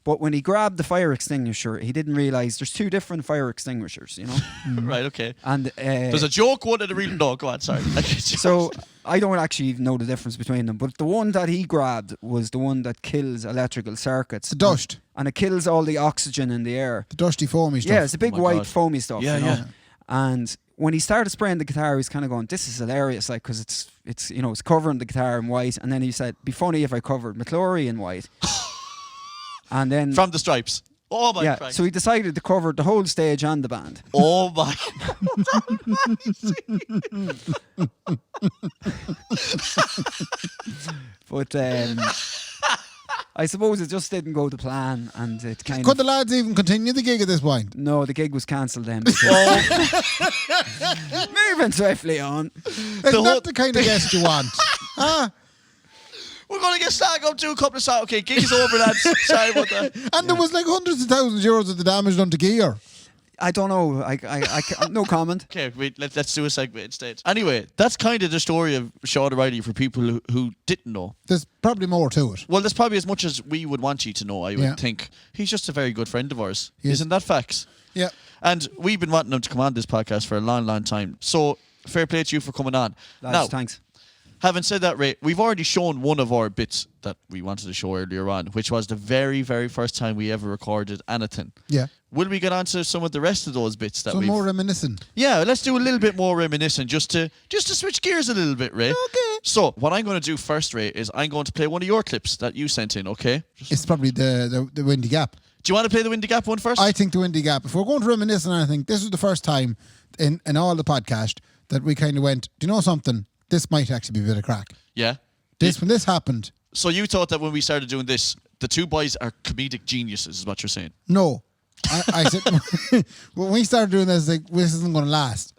But when he grabbed the fire extinguisher, he didn't realise there's 2 different fire extinguishers, you know? Right. Okay. And There's a joke one and a real no. Go on. Sorry. so I don't actually know the difference between them, but the one that he grabbed was the one that kills electrical circuits. The dust. And it kills all the oxygen in the air. The dusty foamy stuff. Yeah, it's a big Oh my white God. foamy stuff. Yeah, you know? yeah. And when he started spraying the guitar, he's kind of going, "This is hilarious!" Like, because it's you know, it's covering the guitar in white. And then he said, "Be funny if I covered McClory in white." And then From the Stripes. Oh my yeah, Christ. so he decided to cover the whole stage and the band. Oh my. But I suppose it just didn't go to plan, and it kind Could of the lads even continue the gig at this point? no, the gig was cancelled then. Oh. Moving swiftly on. It's not the kind of guest you want. We're going to get Slack up to a couple of songs. Okay, gig's over, lads. Sorry about that. And there was like hundreds of thousands of euros of the damage done to gear. I don't know. I no comment. Okay, wait, let's do a segment instead. Anyway, that's kind of the story of Sean O'Reilly for people who didn't know. There's probably more to it. Well, there's probably as much as we would want you to know, I would Yeah. think. He's just a very good friend of ours. He is. Isn't that facts? Yeah. And we've been wanting him to come on this podcast for a long, long time. So, fair play to you for coming on. Lads, Now, thanks. having said that, Ray, we've already shown one of our bits that we wanted to show earlier on, which was the very, very first time we ever recorded anything. Yeah. Will we get on to some of the rest of those bits that Some we've... more reminiscent. Yeah, let's do a little bit more reminiscent just to switch gears a little bit, Ray. Okay. So, what I'm going to do first, Ray, is I'm going to play one of your clips that you sent in, okay? It's probably the Windy Gap. Do you want to play the Windy Gap one first? I think the Windy Gap. If we're going to reminisce on anything, this was the first time in all the podcast that we kind of went, do you know something? This might actually be a bit of crack. Yeah. When this happened, So you thought that when we started doing this, the 2 boys are comedic geniuses, is what you're saying? no. I said when we started doing this, like this isn't going to last.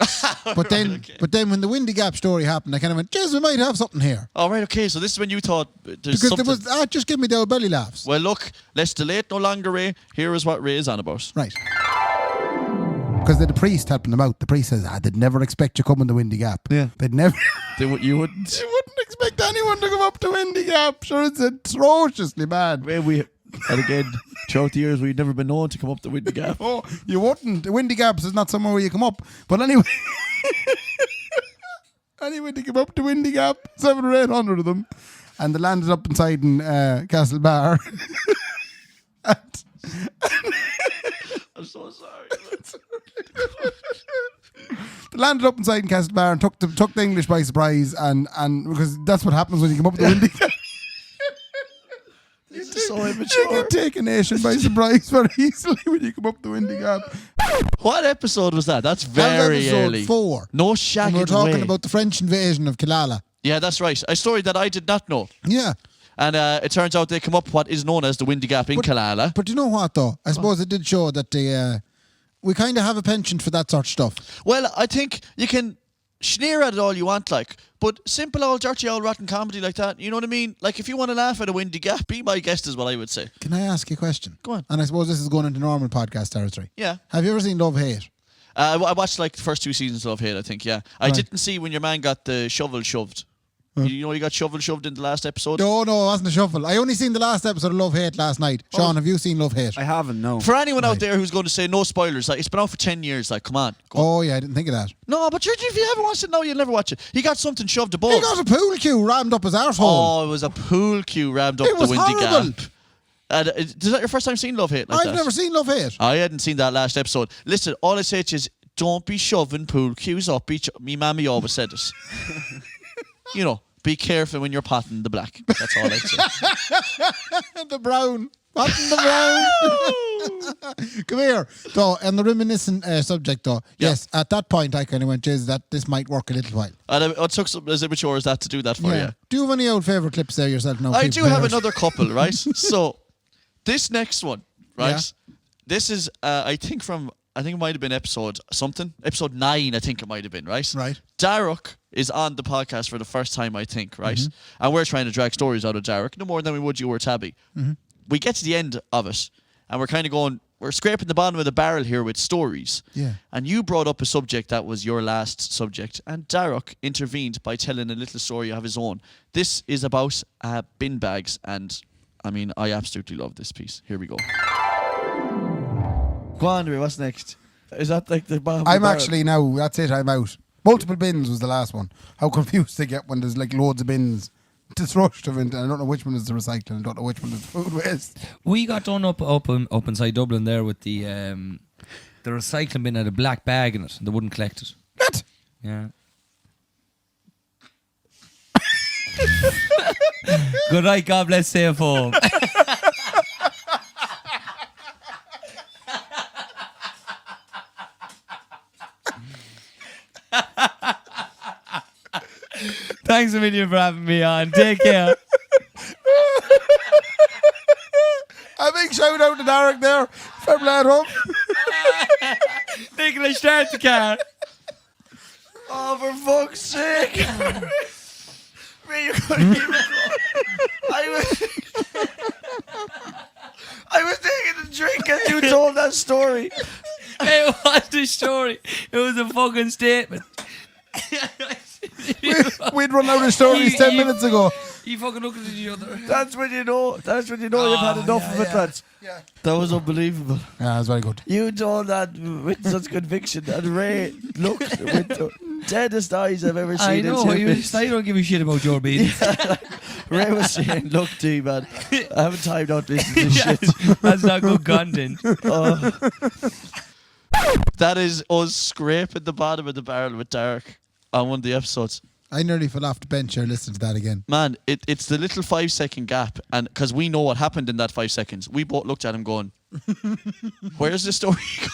But then, when the Windy Gap story happened, I kind of went, "Jeez, we might have something here." All right, okay. So this is when you thought there's Because something. there was just give me the old belly laughs. Well, look, let's delay it no longer, Ray. Here is what Ray is on about. Right. Because the priest helping them out. The priest says, "They'd never expect you coming the Windy Gap." Yeah. They'd never. You wouldn't. anyone to come up to Windy Gap. Sure, it's atrociously bad. And again, throughout the years, we'd never been known to come up the Windy Gap. Oh, you wouldn't. Windy Gaps is not somewhere where you come up. But anyway. Anyway, they came up to Windy Gap, 700 or 800 of them. And they landed up inside in Castle Bar. I'm so sorry. They landed up inside in Castle Bar and took the English by surprise. And because that's what happens when you come up to Windy Gap. This is so immature. You can take a nation by surprise very easily when you come up the Windy Gap. What episode was that? That's That very was episode early. 4. No And shagging we're talking way. about the French invasion of Killala. Yeah, that's right. A story that I did not know. Yeah. And it turns out they come up what is known as the Windy Gap in Killala. But you know what, though? I suppose it did show that we kind of have a penchant for that sort of stuff. Well, I think you can sneer at it all you want, like, but simple old dirty old rotten comedy like that, you know what I mean? Like, if you want to laugh at a Windy Gap, be my guest is what I would say. Can I ask you a question? Go on. And I suppose this is going into normal podcast territory. Yeah. Have you ever seen Love Hate? I watched like the first 2 seasons of Love Hate, I think, yeah. I Right. didn't see when your man got the shovel shoved. You know he got shovel shoved in the last episode? No, it wasn't a shuffle. I only seen the last episode of Love Hate last night. Sean, have you seen Love Hate? I haven't, no. For anyone out there who's going to say no spoilers, like, it's been out for 10 years, like, come on. Go on. Oh, yeah, I didn't think of that. No, but if you haven't watched it now, you'll never watch it. He got something shoved above. He got a pool cue rammed up his arsehole. Oh, it was a pool cue rammed up It the was Windy horrible. Gap. Is that your first time seeing Love Hate like that? I've never seen Love Hate. I hadn't seen that last episode. Listen, all I say to you is don't be shoving pool cues up. Me mammy always said this. You know, be careful when you're potting the black. That's all I'd say. The brown. What in the brown? Come here. So, and the reminiscent subject, though. Yeah. Yes, at that point, I kind of went, "Jeez, that this might work a little while." And it took something as immature as that to do that for you. Do you have any old favourite clips there yourself now? I people do have heard? another couple, right? So, this next one, right? Yeah. This is, I think it might have been episode 9, I think it might have been, right? Right. Darroch is on the podcast for the first time, I think, right? And we're trying to drag stories out of Darroch, no more than we would you or Tabby. We get to the end of it, and we're kind of going, we're scraping the bottom of the barrel here with stories. Yeah. And you brought up a subject that was your last subject, and Darroch intervened by telling a little story of his own. This is about bin bags, and I mean, I absolutely love this piece. Here we go. Go on, Ray, what's next? Is that like the bottom? I'm actually now. That's it. I'm out. Multiple bins was the last one. How confused they get when there's like loads of bins. Just rushed of it. I don't know which one is the recycling. I don't know which one is the food waste. We got done up inside Dublin there with the recycling bin had a black bag in it and they wouldn't collect it. What? Yeah. Good night, God bless, safe home. Thanks a million for having me on. Take care. A big shout out to Darroch there. Fair play at home. Nicholas, start the car. Oh, for fuck's sake! Ray, you're going to keep it I was taking a drink as you told that story. It was the story. It was a fucking statement. We'd run out of stories 10 minutes ago. You fucking look at each other. That's when you know you've had enough of it, lads. Yeah. That was unbelievable. Yeah, that's very good. You told that with such conviction, and Ray looked with the deadest eyes I've ever seen. I know. I don't give a shit about your beans. Ray was saying, "Look, T man, I haven't time out to listen to this shit." That's not good content. That is us scraping the bottom of the barrel with Darroch on one of the episodes. I nearly fell off the bench here listening to that again. Man, it's the little 5-second gap, and because we know what happened in that 5 seconds, we both looked at him going, "Where's the story going?"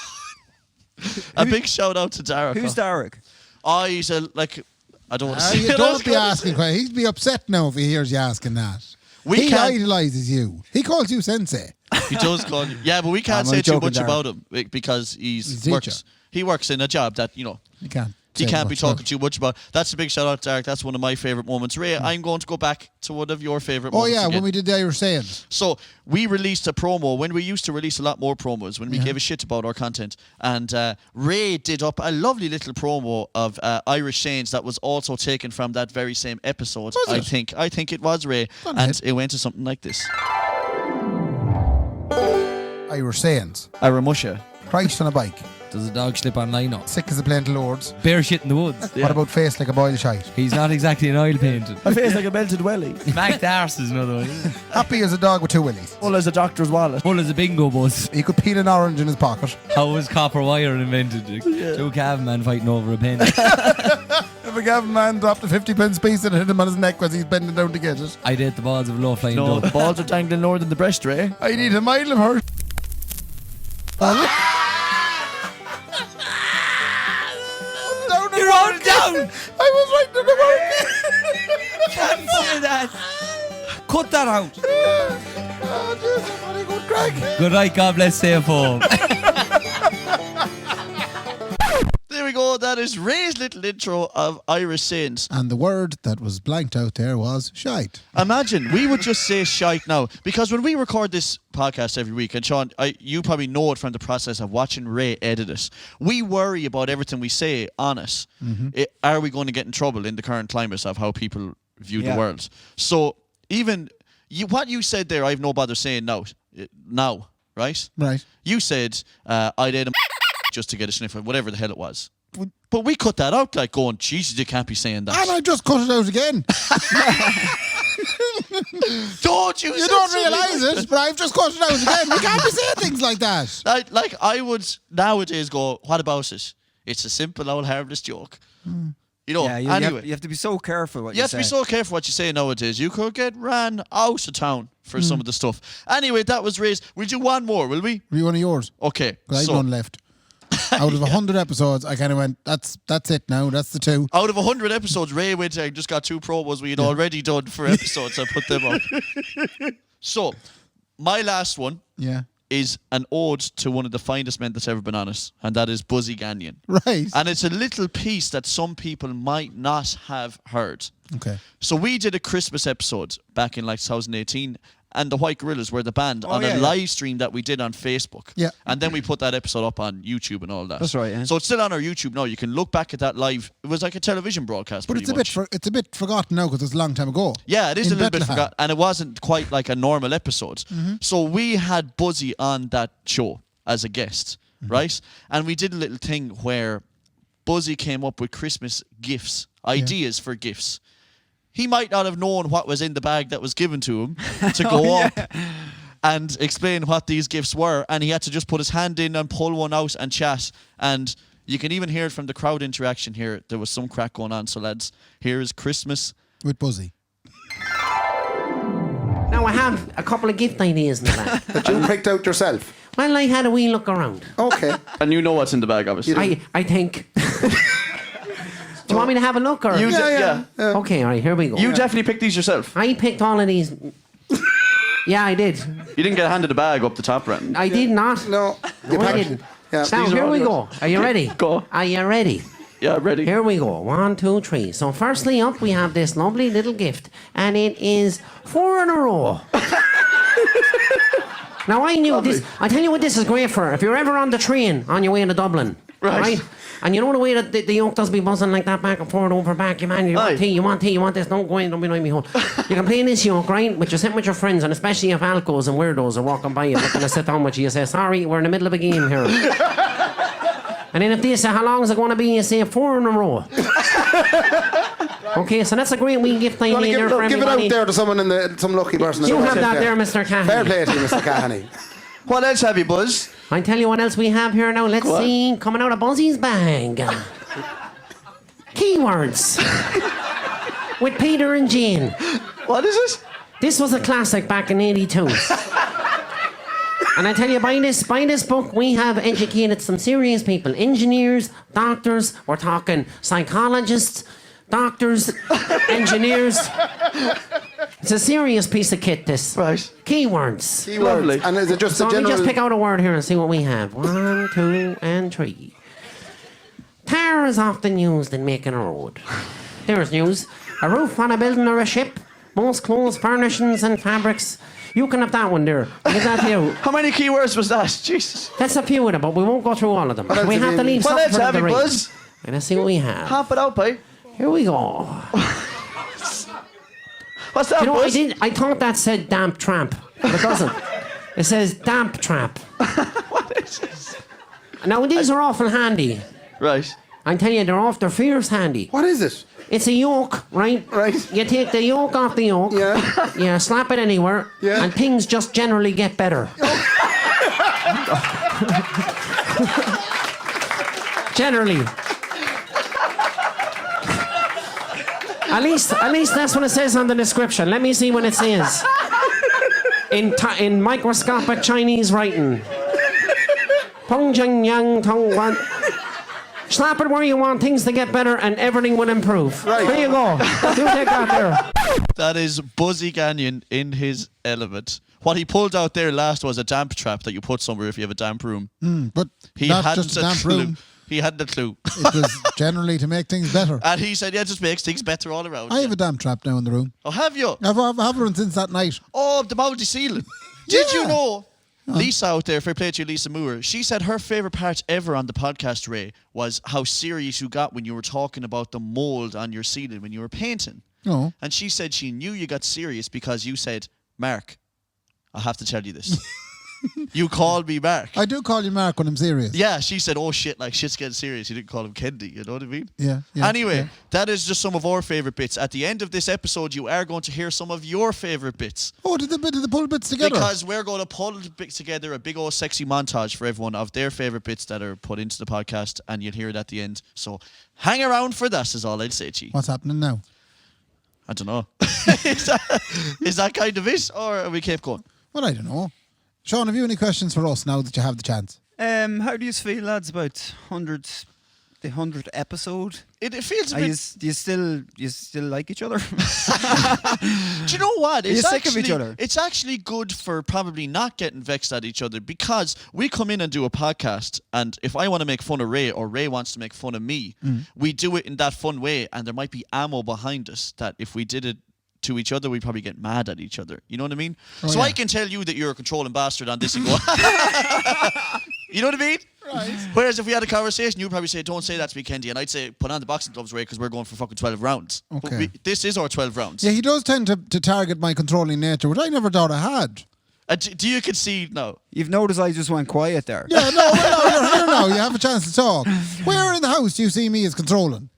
A big shout out to Darroch. Who's Darroch? Oh, he's a I don't want to say. You don't be asking questions. He'd be upset now if he hears you asking that. He can't. idolises you. He calls you sensei. He does call you. Yeah, but we can't I'm say only too joking, much Darren. about him because He's a teacher. he works in a job that, You can't. He Say can't be much, talking too much about. That's a big shout out to Eric. That's one of my favourite moments. Ray, I'm going to go back to one of your favourite Oh moments. yeah, again. when we did the Irish sayings. So we released a promo when we used to release a lot more promos when we gave a shit about our content, and Ray did up a lovely little promo of Irish sayings that was also taken from that very same episode. Was it? I think it was Ray, Go on and ahead. it went to something like this: Irish sayings. Iramusha. Christ on a bike. Does a dog slip on line up? Sick as a plane to Lords. Bear shit in the woods. What about face like a boiled shite? He's not exactly an oil painted. My face like a melted welly. Mac Darce is another one. Happy as a dog with 2 willies. Full as a doctor's wallet. Full as a bingo bus. He could peel an orange in his pocket. How was copper wire invented? Two cavemen fighting over a penny. If a Gavin man dropped a 50-pence piece and hit him on his neck as he's bending down to get it. I'd ate the balls of low flying No, the dove. balls are dangling lower than the breast, Ray. I need a mile of her. You're all down! I was right in the Can't say that! Cut that out! Oh, Jesus, what a good crack. Good night, God bless, stay at home. There we go. That is Ray's little intro of Irish sayings. And the word that was blanked out there was shite. Imagine we would just say shite now, because when we record this podcast every week, and Sean, you probably know it from the process of watching Ray edit it, we worry about everything we say on it. Are we going to get in trouble in the current climate of how people view the world? So even what you said there, I've no bother saying now, right? Right. You said I did a just to get a sniff of whatever the hell it was. But we cut that out, like going, Jesus, you can't be saying that. And I just cut it out again. Don't you? You don't realise it, but I've just cut it out again. We can't be saying things like that. Like I would nowadays go, what about it? It's a simple old harmless joke. You know, Yeah, anyway. you have to be so careful what You have to be so careful what you say nowadays. You could get ran out of town for some of the stuff. Anyway, that was raised. We'll do one more, will we? Were you one of yours? Okay. 'Cause I had So, one left. Out of 100 episodes, I kind of went, that's it now. That's the 2. out of 100 episodes, Ray went and just got 2 promos we had already done for episodes. I put them up. So, my last one Yeah. is an ode to one of the finest men that's ever been on it, and that is Buzzy Gagnon. Right. And it's a little piece that some people might not have heard. Okay. So we did a Christmas episode back in like 2018, and the White Gorillas were the band on a live stream that we did on Facebook. Yeah. And then we put that episode up on YouTube and all that. That's right, yeah. So it's still on our YouTube now. You can look back at that live. It was like a television broadcast. But pretty it's much. a bit forgotten now because it's a long time ago. Yeah, it is In a little bit Bethlehem. forgotten, and it wasn't quite like a normal episode. So we had Buzzy on that show as a guest, right? And we did a little thing where Buzzy came up with Christmas gifts, ideas for gifts. He might not have known what was in the bag that was given to him to go up and explain what these gifts were, and he had to just put his hand in and pull one out and chat. And you can even hear it from the crowd interaction here. There was some crack going on. So lads, here is Christmas. With Buzzy. Now I have a couple of gift ideas in the bag. That you picked out yourself. Well, I had a wee look around. Okay. And you know what's in the bag, obviously. I think. Do you want me to have a look or? Yeah. Okay, all right, here we go. You definitely picked these yourself. I picked all of these. Yeah, I did. You didn't get handed a bag up the top, Brenton. I did not. No. No, I didn't. Yeah. Now, These are here all we yours. go. Are you ready? Go. Are you ready? Yeah, ready. Here we go. 1, 2, 3. So, firstly up, we have this lovely little gift, and it is 4 in a row. Now, I knew this. I tell you what, this is great for. If you're ever on the train on your way to Dublin, Right. And you know the way that the yoke does be buzzing like that back and forward over back, you man, you Aye. want tea, you want this, don't go in, don't be knowing me home. You can play this yoke, right? But you're sitting with your friends, and especially if alcos and weirdos are walking by you, looking to sit down with you, you say, sorry, we're in the middle of a game here. And then if they say, how long is it going to be? You say, 4 in a row. Okay, so that's a great wee gift You wanna idea there for give it out everybody. there to someone some lucky person. You in the have that market, there, yeah. Mr. Cahan. Fair play to you, Mr. Cahaney. What else have you, Buzz? I tell you what else we have here now. Let's see. Coming out of Buzzy's bag. Keywords. With Peter and Jane. What is it? This was a classic back in '82. And I tell you, by this book, we have educated some serious people. Engineers, doctors, we're talking psychologists, doctors, engineers. It's a serious piece of kit, this. Right. Keywords. Lovely. And is it just So a let me general... just pick out a word here and see what we have. 1, 2, and 3. tar is often used in making a road. There's news. A roof on a building or a ship. Most clothes, furnishings and fabrics. You can have that one there. I'll give that to you. How many keywords was that? Jesus. That's a few of them, but we won't go through all of them. We have to leave What something else for have the you, race. Buzz? Let's see what we have. Half it out, boy. Here we go. What's that, You know, Buzz? I thought that said damp tramp, but it doesn't. It says damp trap. What is this? Now, these are awful handy. Right. I tell you, they're fierce handy. What is it? It's a yoke, right? Right. You take the yoke off the yoke. Yeah. You slap it anywhere. Yeah. And things just generally get better. Generally. At least that's what it says on the description. Let me see what it says. In microscopic Chinese writing. Pong Jing Yang Tong Wan. Slap it where you want things to get better and everything will improve. Right. There you go. You take that there. That is Buzzy Gagnon in his element. What he pulled out there last was a damp trap that you put somewhere if you have a damp room. But He not hadn't just a a damp clue. room. He hadn't a clue. It was generally to make things better. And he said, yeah, it just makes things better all around. I have a damp trap now in the room. Oh, have you? I've had one since that night. Oh, the mouldy ceiling. Did you Yeah. know, Lisa out there, fair play to you, Lisa Moore, she said her favourite part ever on the podcast, Ray, was how serious you got when you were talking about the mould on your ceiling when you were painting. Oh. And she said she knew you got serious because you said, Mark, I have to tell you this. You called me Mark. I do call you Mark when I'm serious. Yeah, she said, oh shit, like shit's getting serious. You didn't call him Kendy, you know what I mean? Yeah. Anyway, yeah. that is just some of our favourite bits. At the end of this episode, you are going to hear some of your favourite bits. Oh, did the pull bits together? Because we're going to pull together a big old sexy montage for everyone of their favourite bits that are put into the podcast, and you'll hear it at the end. So hang around for that, is all I'd say to you. What's happening now? I don't know. is that kind of it, or are we keep going? Well, I don't know. Sean, have you any questions for us now that you have the chance? How do you feel, lads, about the 100th episode? It feels a Are bit... you still like each other? Do you know what? Are you sick of each other? It's actually good for probably not getting vexed at each other because we come in and do a podcast, and if I want to make fun of Ray or Ray wants to make fun of me, we do it in that fun way, and there might be ammo behind us that if we did it to each other, we'd probably get mad at each other. You know what I mean? So yeah. I can tell you that you're a controlling bastard on this and go, you know what I mean? Right. Whereas if we had a conversation, you'd probably say, don't say that to me, Kendy. And I'd say, put on the boxing gloves, Ray, because we're going for fucking 12 rounds. But Okay. this is our 12 rounds. Yeah, he does tend to target my controlling nature, which I never thought I had. Do you concede now? You've noticed I just went quiet there. Yeah, no, you're here now. You have a chance to talk. Where in the house do you see me as controlling?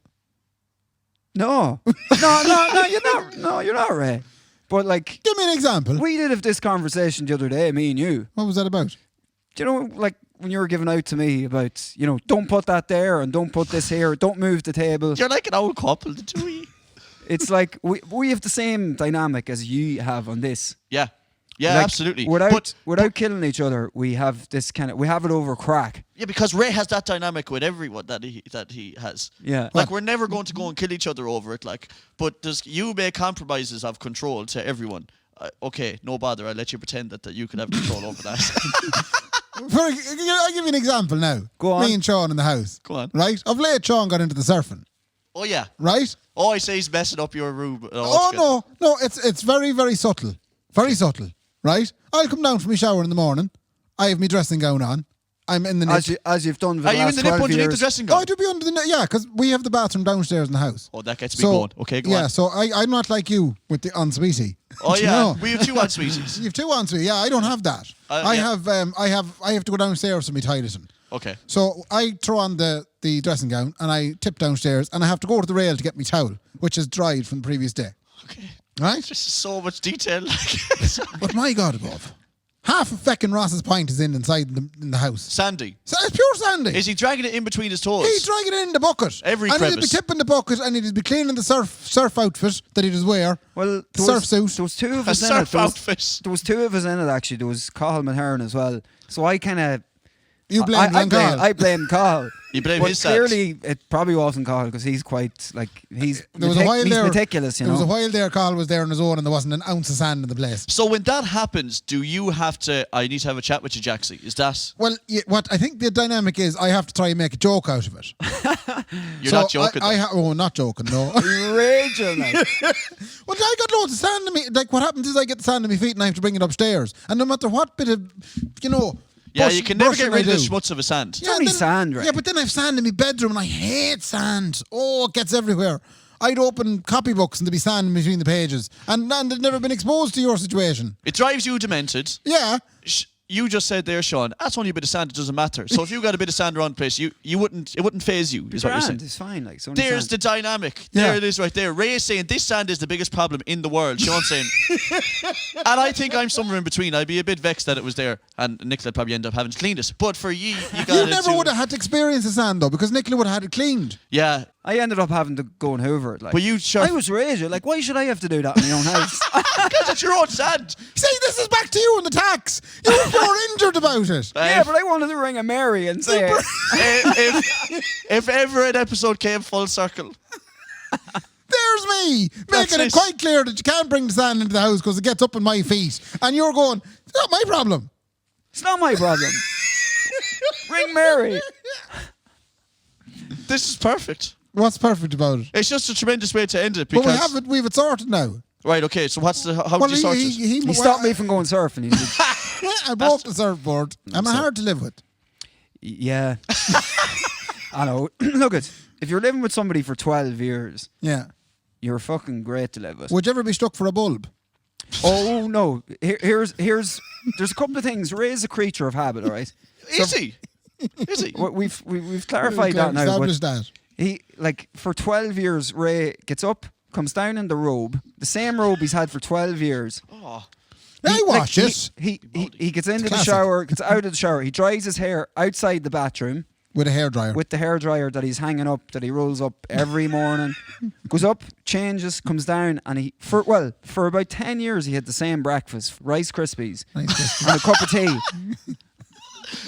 No, you're not. No, you're not, Ray. But like, Give me an example. we did have this conversation the other day, me and you. What was that about? Do you know, like when you were giving out to me about, don't put that there and don't put this here, don't move the table. You're like an old couple, the two of you. It's like we have the same dynamic as you have on this. Yeah. Yeah, Like, absolutely. Without killing each other, we have this we have it over crack. Yeah, because Ray has that dynamic with everyone that he has. Yeah. Like, we're never going to go and kill each other over it, like, but you make compromises of control to everyone. Okay, no bother, I'll let you pretend that you can have control over that. I'll give you an example now. Go on. Me and Sean in the house. Go on. Right? Of late, Sean got into the surfing. Oh, yeah. Right? Oh, I say he's messing up your room. Oh, no, it's very, very subtle. Very subtle. Right? I'll come down from my shower in the morning. I have my dressing gown on. I'm in the nip. As you've done for Are the you in last the nip 12 underneath years. the dressing Oh, gown? I do be under the nip, yeah, because we have the bathroom downstairs in the house. Oh, that gets me going. Okay, go yeah, on. so I'm not like you with the en-suite. Oh, Do you yeah. know? We have two on sweeties. You have two en-suite. Yeah, I don't have that. I yeah. have to go downstairs for my toileting. Okay. So I throw on the dressing gown and I tip downstairs and I have to go to the rail to get my towel, which is dried from the previous day. Okay. Right? This is so much detail. But my God above. Half of feckin' Ross's pint is inside in the house. Sandy. So it's pure sandy. Is he dragging it in between his toes? He's dragging it in the bucket. Every and he'll be crevice. tipping the bucket and he'll be cleaning the surf outfit that he does wear. Well, surf suit. There was two of A us in surf it. outfit. There was two of us in it actually. There was Cathal Mahern as well. So I kind of You blame I Carl. blame Cathal. You blame But his sand. clearly, it probably wasn't Carl because he's quite he's There was a while he's there. meticulous. You There was a know. while there. Carl was there on his own, and there wasn't an ounce of sand in the place. So when that happens, do you have to? I need to have a chat with you, Jaxie. Is that? Well, what I think the dynamic is, I have to try and make a joke out of it. You're not joking. Not joking. No. Raging, like. Well, I got loads of sand in me. Like, what happens is I get the sand in my feet and I have to bring it upstairs. And no matter what bit of, Yeah, you can never brushing get rid I of the do. schmutz of a sand. It's only sand, right? Yeah, but then I have sand in my bedroom and I hate sand. Oh, it gets everywhere. I'd open copybooks and there'd be sand in between the pages. And they'd never been exposed to your situation. It drives you demented. Yeah. You just said there, Sean, that's only a bit of sand, it doesn't matter. So if you got a bit of sand around the place, it wouldn't phase you, is what you're saying. It's fine. Like, it's only There's sand. the dynamic. Yeah. There it is right there. Ray is saying this sand is the biggest problem in the world. Sean's saying, and I think I'm somewhere in between. I'd be a bit vexed that it was there, and Nicola would probably end up having to clean it. But for you got You it never to- would have had to experience the sand, though, because Nicola would have had it cleaned. Yeah, I ended up having to go and hoover it. Like, but you sure I was raging. Like, why should I have to do that in my own house? because it's your own sand. See, this is back to you and the tax. You're injured about it. Yeah, but I wanted to ring a Mary and say, if ever an episode came full circle, There's me That's making it it. quite clear that you can't bring the sand into the house because it gets up in my feet. And you're going, it's not my problem. it's not my problem. Ring Mary. this is perfect. What's perfect about it? It's just a tremendous way to end it. But Because we've it sorted now. right, okay. So what's how do you sort it? He stopped me from going surfing. He said, I broke the surfboard. Am I hard to live with? yeah. I know. Look, if you're living with somebody for 12 years, Yeah. you're fucking great to live with. Would you ever be stuck for a bulb? Oh, no. Here's there's a couple of things. Ray's a creature of habit, all right? Is he? Is he? We've clarified that now. but Established that. He, like, for 12 years, Ray gets up, comes down in the robe, the same robe he's had for 12 years. Oh, I wash it He gets into the classic. shower, gets out of the shower, he dries his hair outside the bathroom with a hairdryer. with the hairdryer that he's hanging up, that he rolls up every morning. Goes up, changes, comes down, and for about 10 years he had the same breakfast, Rice Krispies Nice question. and a cup of tea.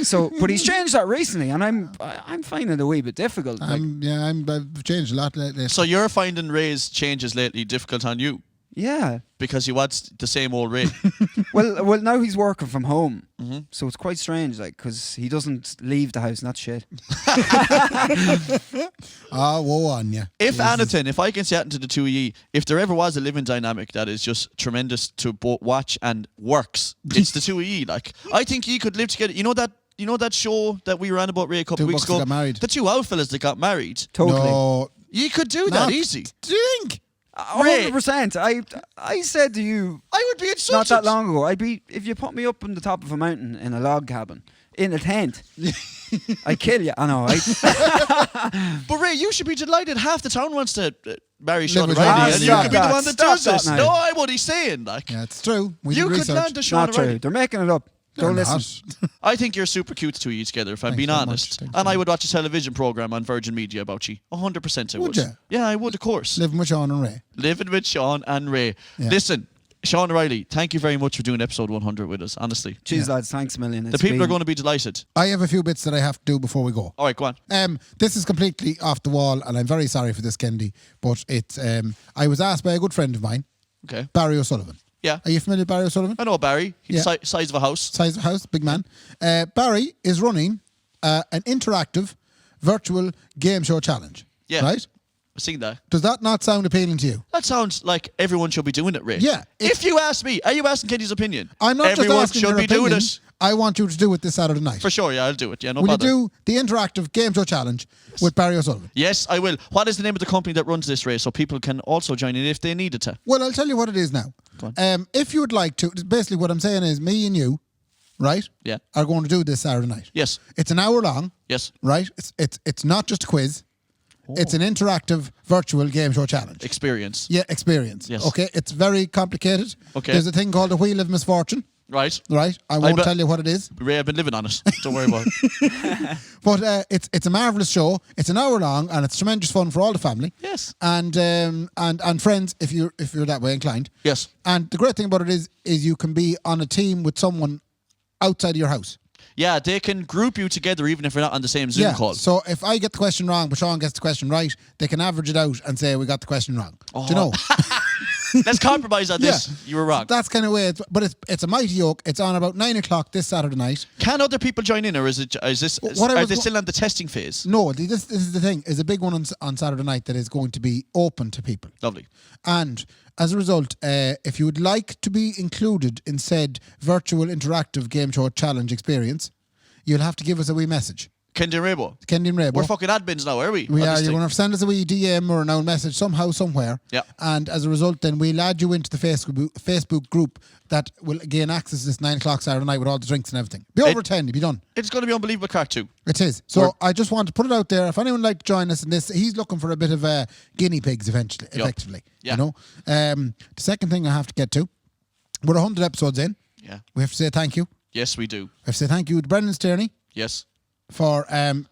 So, but he's changed that recently, and I'm finding it a wee bit difficult. Like, I've changed a lot lately. so you're finding Ray's changes lately difficult on you yeah. because you watch the same old Ray. Well, now he's working from home, Mm-hmm. so it's quite strange, like, because he doesn't leave the house, and that's shit. Woe on you. If anything, if I can say that to the two of ye, if there ever was a living dynamic that is just tremendous to both watch and works, it's the two of ye. Like, I think ye could live together. You know that show that we ran about Ray a couple Two of weeks bucks that ago? got married. The two outfellas that got married. Totally. No. You could do Not- that easy. Do you think? 100%. I said to you I would be insulted. not that long ago, if you put me up on the top of a mountain in a log cabin, in a tent, I'd kill you. I know. But Ray, you should be delighted. Half the town wants to marry Sean with Reilly, Reilly, and yeah. you could be the one that Stop does that this. now. No, I'm what he's saying. Like, Yeah, it's true. We you did could research. land a Sean Not true. Reilly. They're making it up. They're Don't not. listen. I think you're super cute to each together, if I'm Thanks being so much. honest. Thanks And so I would watch a television program on Virgin Media about you. 100% I would. Would you? Yeah, I would, of course. Living with Sean and Ray. Living with Sean and Ray. Yeah. Listen, Sean Reilly, thank you very much for doing episode 100 with us, honestly. Cheers, lads. Thanks a million. The people are going to be delighted. I have a few bits that I have to do before we go. All right, go on. This is completely off the wall, and I'm very sorry for this, Kendy. But it's I was asked by a good friend of mine, Okay. Barry O'Sullivan. Yeah. Are you familiar with Barry O'Sullivan? I know Barry. He's Yeah. size of a house. Size of a house, big man. Barry is running an interactive virtual game show challenge. Yeah. Right? I've seen that. Does that not sound appealing to you? That sounds like everyone should be doing it, Ray. Yeah, If you ask me, are you asking Kenny's opinion? I'm not Everyone just asking should your be opinion. doing it. I want you to do it this Saturday night. For sure, yeah, I'll do it. Yeah, no Will you bother. do the interactive game show challenge with Barry O'Sullivan? Yes, I will. What is the name of the company that runs this race so people can also join in if they needed to? Well, I'll tell you what it is now. Go on. If you would like to, basically what I'm saying is me and you, right, Yeah. are going to do this Saturday night. Yes. It's an hour long, Yes. right? It's not just a quiz. It's an interactive virtual game show challenge. Experience. Yeah, experience. Yes. Okay, it's very complicated. Okay. There's a thing called the Wheel of Misfortune, Right. right? I won't bet- tell you what it is. Ray, I've been living on it. Don't worry about it. But it's a marvelous show. It's an hour long, and it's tremendous fun for all the family. Yes. And friends, if you're that way inclined. Yes. And the great thing about it is you can be on a team with someone outside of your house. Yeah, they can group you together even if you're not on the same Zoom call. So if I get the question wrong, but Sean gets the question right, they can average it out and say we got the question wrong. Do you know? Let's compromise on this. You were wrong. That's kind of way. But it's a mighty yoke. It's on about 9 o'clock this Saturday night. Can other people join in, or are they still on the testing phase? No, this is the thing. Is a big one on Saturday night that is going to be open to people. Lovely. And as a result, if you would like to be included in said virtual interactive game show challenge experience, you'll have to give us a wee message. Kendy and Raybo. Kendy and Raybo. We're fucking admins now, are we? We are. You're going to have to send us a wee DM or an own message somehow, somewhere. Yeah. And as a result, then we'll add you into the Facebook group that will gain access this 9 o'clock Saturday night with all the drinks and everything. Be over 10, you'll be done. It's going to be unbelievable crack too. It is. So I just want to put it out there. If anyone would like to join us in this, he's looking for a bit of guinea pigs effectively. Yeah. You know? The second thing I have to get to, we're 100 episodes in. Yeah. We have to say thank you. Yes, we do. We have to say thank you to Brendan Stearney. Yes. For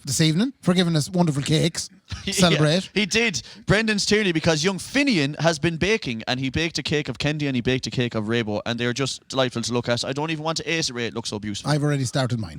this evening, for giving us wonderful cakes to celebrate. He did. Brendan's Tierney, because young Finian has been baking, and he baked a cake of Kendy and he baked a cake of Raybo, and they're just delightful to look at. I don't even want to ace it, Ray. It looks so beautiful. I've already started mine.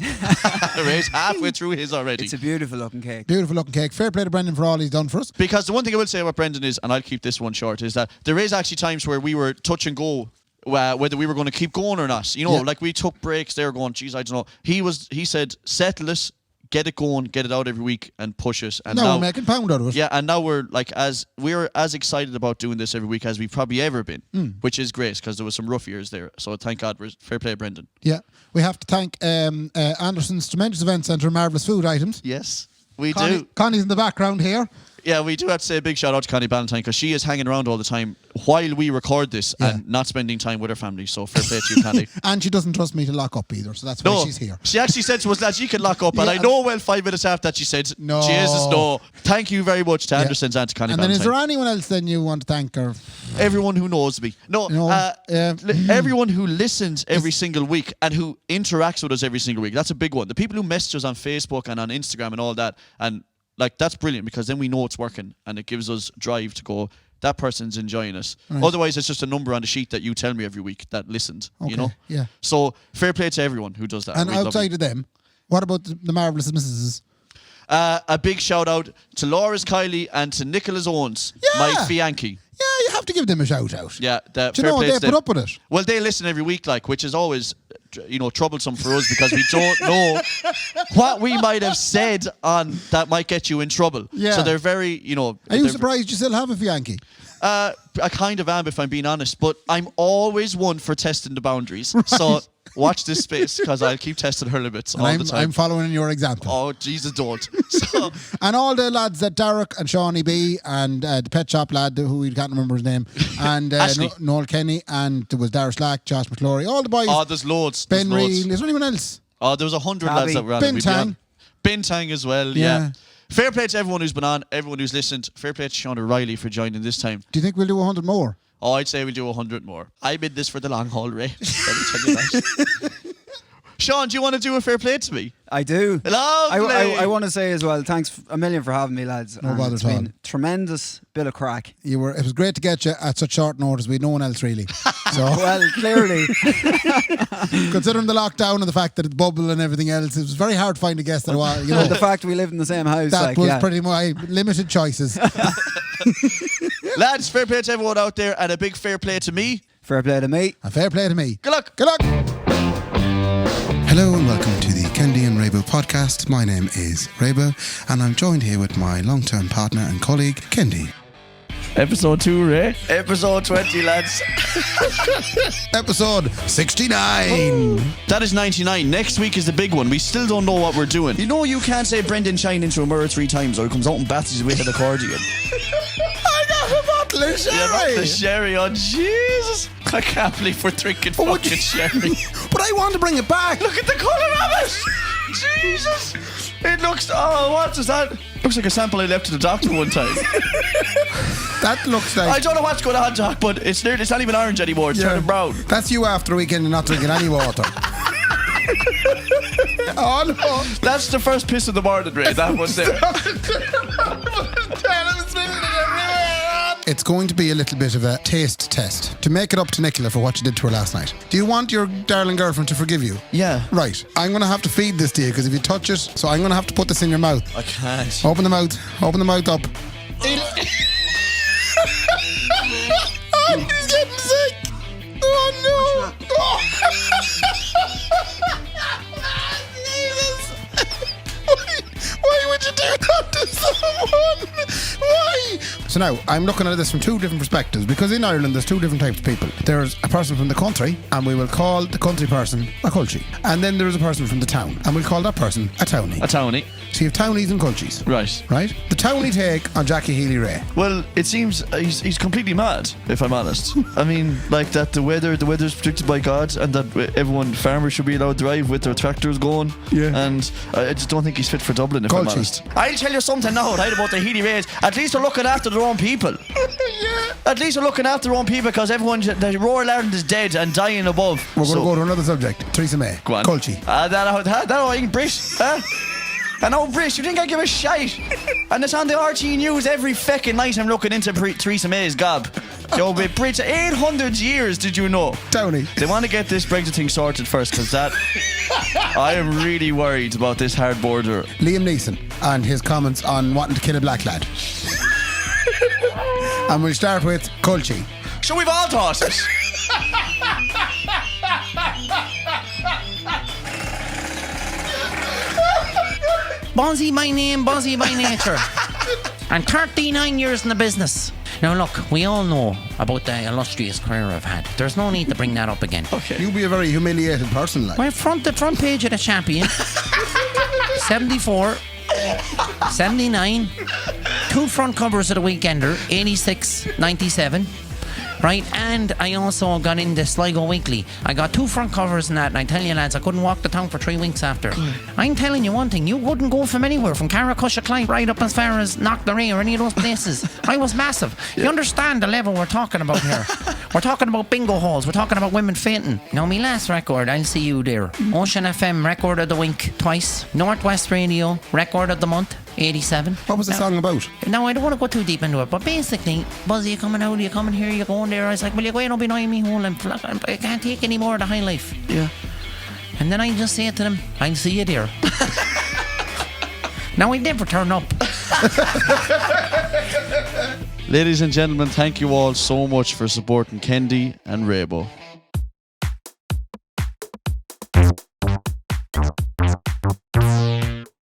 Ray's halfway through his already. It's a beautiful looking cake. Beautiful looking cake. Fair play to Brendan for all he's done for us. Because the one thing I will say about Brendan is, and I'll keep this one short, is that there is actually times where we were touch and go whether we were going to keep going or not. You know, like we took breaks. They were going, geez, I don't know. He said, settle it. Get it going, get it out every week, and push it. And now we're making pound out of it. Yeah, and now we're as excited about doing this every week as we've probably ever been, which is great because there was some rough years there. So thank God, fair play, Brendan. Yeah, we have to thank Anderson's Tremendous Event Centre, Marvellous Food Items. Yes, we do. Connie's in the background here. Yeah, we do have to say a big shout out to Connie Ballantyne because she is hanging around all the time while we record this and not spending time with her family. So fair play to you, Connie. And she doesn't trust me to lock up either, so that's why she's here. She actually said to us that she can lock up, and I know 5 minutes after that she said, no. Jesus, no. Thank you very much to Anderson's and to Connie Ballantyne. And then is there anyone else then you want to thank? Or everyone who knows me. Everyone who listens every single week and who interacts with us every single week. That's a big one. The people who message us on Facebook and on Instagram and all that, and that's brilliant because then we know it's working and it gives us drive to go, that person's enjoying us. Right. Otherwise, it's just a number on the sheet that you tell me every week that listened, you know? Yeah. So, fair play to everyone who does that. And outside of them, what about the Marvellous Mrs.? A big shout out to Laura's Kylie and to Nicholas Owens, my fiancé. Yeah, you have to give them a shout out. Yeah. Do you know they put up with it? Well, they listen every week, which is always, troublesome for us because we don't know what we might have said on that might get you in trouble. Yeah. So they're very, Are you surprised you still have a fiancé? I kind of am, if I'm being honest, but I'm always one for testing the boundaries. Right. So watch this space because I'll keep testing her limits all the time. I'm following your example. Oh, Jesus, don't. So, and all the lads that Derek and Shawnee B and the pet shop lad who we can't remember his name and Noel Kenny and there was Dara Slack, Josh McClory, all the boys. Oh, there's loads. Ben Reilly. Is there anyone else? Oh, there was 100 lads that were on. Ben Tang as well. Yeah. Fair play to everyone who's been on, everyone who's listened. Fair play to Sean and Reilly for joining this time. Do you think we'll do 100 more? Oh, I'd say we'll do 100 more. I'm in this for the long haul, Ray. Let me tell you that. Sean, do you want to do a fair play to me? I do. Lovely. I want to say as well, thanks a million for having me, lads. No bother at all. It's been tremendous bit of crack. It was great to get you at such short notice. We had no one else really. So well, clearly. Considering the lockdown and the fact that it's bubble and everything else, it was very hard to find a guest that a while. The fact we lived in the same house. That was pretty much limited choices. Lads, fair play to everyone out there and a big fair play to me. Fair play to me. A fair play to me. Good luck. Good luck. Hello and welcome to the Kendy and Raybo podcast. My name is Raybo and I'm joined here with my long-term partner and colleague, Kendy. Episode 2, Ray. Episode 20, lads. Episode 69. That is 99. Next week is the big one. We still don't know what we're doing. You know you can't say Brendan Shine into a mirror 3 times or he comes out and bats his way to the accordion. I got a bottle of sherry. Yeah, bottle of sherry. Oh, Jesus. I can't believe we're drinking fucking sherry. But I want to bring it back. Look at the colour of it. Jesus. It looks... Oh, what is that? Looks like a sample I left to the doctor one time. That looks like... I don't know what's going on, Doc, but it's not even orange anymore. It's turning brown. That's you after a weekend and not drinking any water. Oh, no. That's the first piss of the morning, Ray. That was there. it's going to be a little bit of a taste test to make it up to Nicola for what you did to her last night. Do you want your darling girlfriend to forgive you? Yeah. Right. I'm going to have to feed this to you because if you touch it, so I'm going to have to put this in your mouth. I can't. Open the mouth. Open the mouth up. Oh, he's getting sick. Oh, no. Oh. Jesus. Why would you do that to someone? Why? So now, I'm looking at this from two different perspectives because in Ireland there's two different types of people. There's a person from the country and we will call the country person a culchie. And then there's a person from the town and we'll call that person a townie. A townie. So you have townies and culchies. Right. Right? The townie take on Jackie Healy-Rae. Well, it seems he's completely mad, if I'm honest. I mean, like that the weather's predicted by God and that farmers should be allowed to drive with their tractors going. Yeah. And I just don't think he's fit for Dublin, if I'm Culchies. honest. I'll tell you something now, right, about the Healy-Raes. At least they're looking after their own people. Yeah. At least they're looking after their own people because the Royal Ireland is dead and dying above. We're going to go to another subject. Theresa May. Go on. Culchie. That ain't Brit, huh? I know, Brit, you think I give a shite? And it's on the RT News every feckin' night I'm looking into Theresa May's gob. Yo, but Brit, 800 years, did you know? Townie. They want to get this Brexit thing sorted first, because I am really worried about this hard border. Liam Neeson and his comments on wanting to kill a black lad. And we'll start with Culchie. So we've all thought it. Buzzy by name, Buzzy by nature. And 39 years in the business. Now look, we all know about the illustrious career I've had. There's no need to bring that up again. Okay. You'll be a very humiliated person, like. Well, the front page of the Champion. 74, 79, two front covers of the Weekender, 86, 97. Right, and I also got into Sligo Weekly. I got two front covers in that, and I tell you lads, I couldn't walk the town for 3 weeks after. I'm telling you one thing, you wouldn't go from anywhere, from Carracusha Clyde right up as far as Knocknarea or any of those places. I was massive. Yeah. You understand the level we're talking about here? We're talking about bingo halls, we're talking about women fainting. Now, my last record, I'll see you there. Ocean FM, record of the week, twice. Northwest Radio, record of the month. 87. What was the song about? Now, I don't want to go too deep into it, but basically, Buzzy, you coming out, you coming here, you going there. I was like, well, you go in and be annoying me hole. I can't take any more of the high life. Yeah. And then I just say to them, I'll see you there. Now, I never turn up. Ladies and gentlemen, thank you all so much for supporting Kendy and Raybo.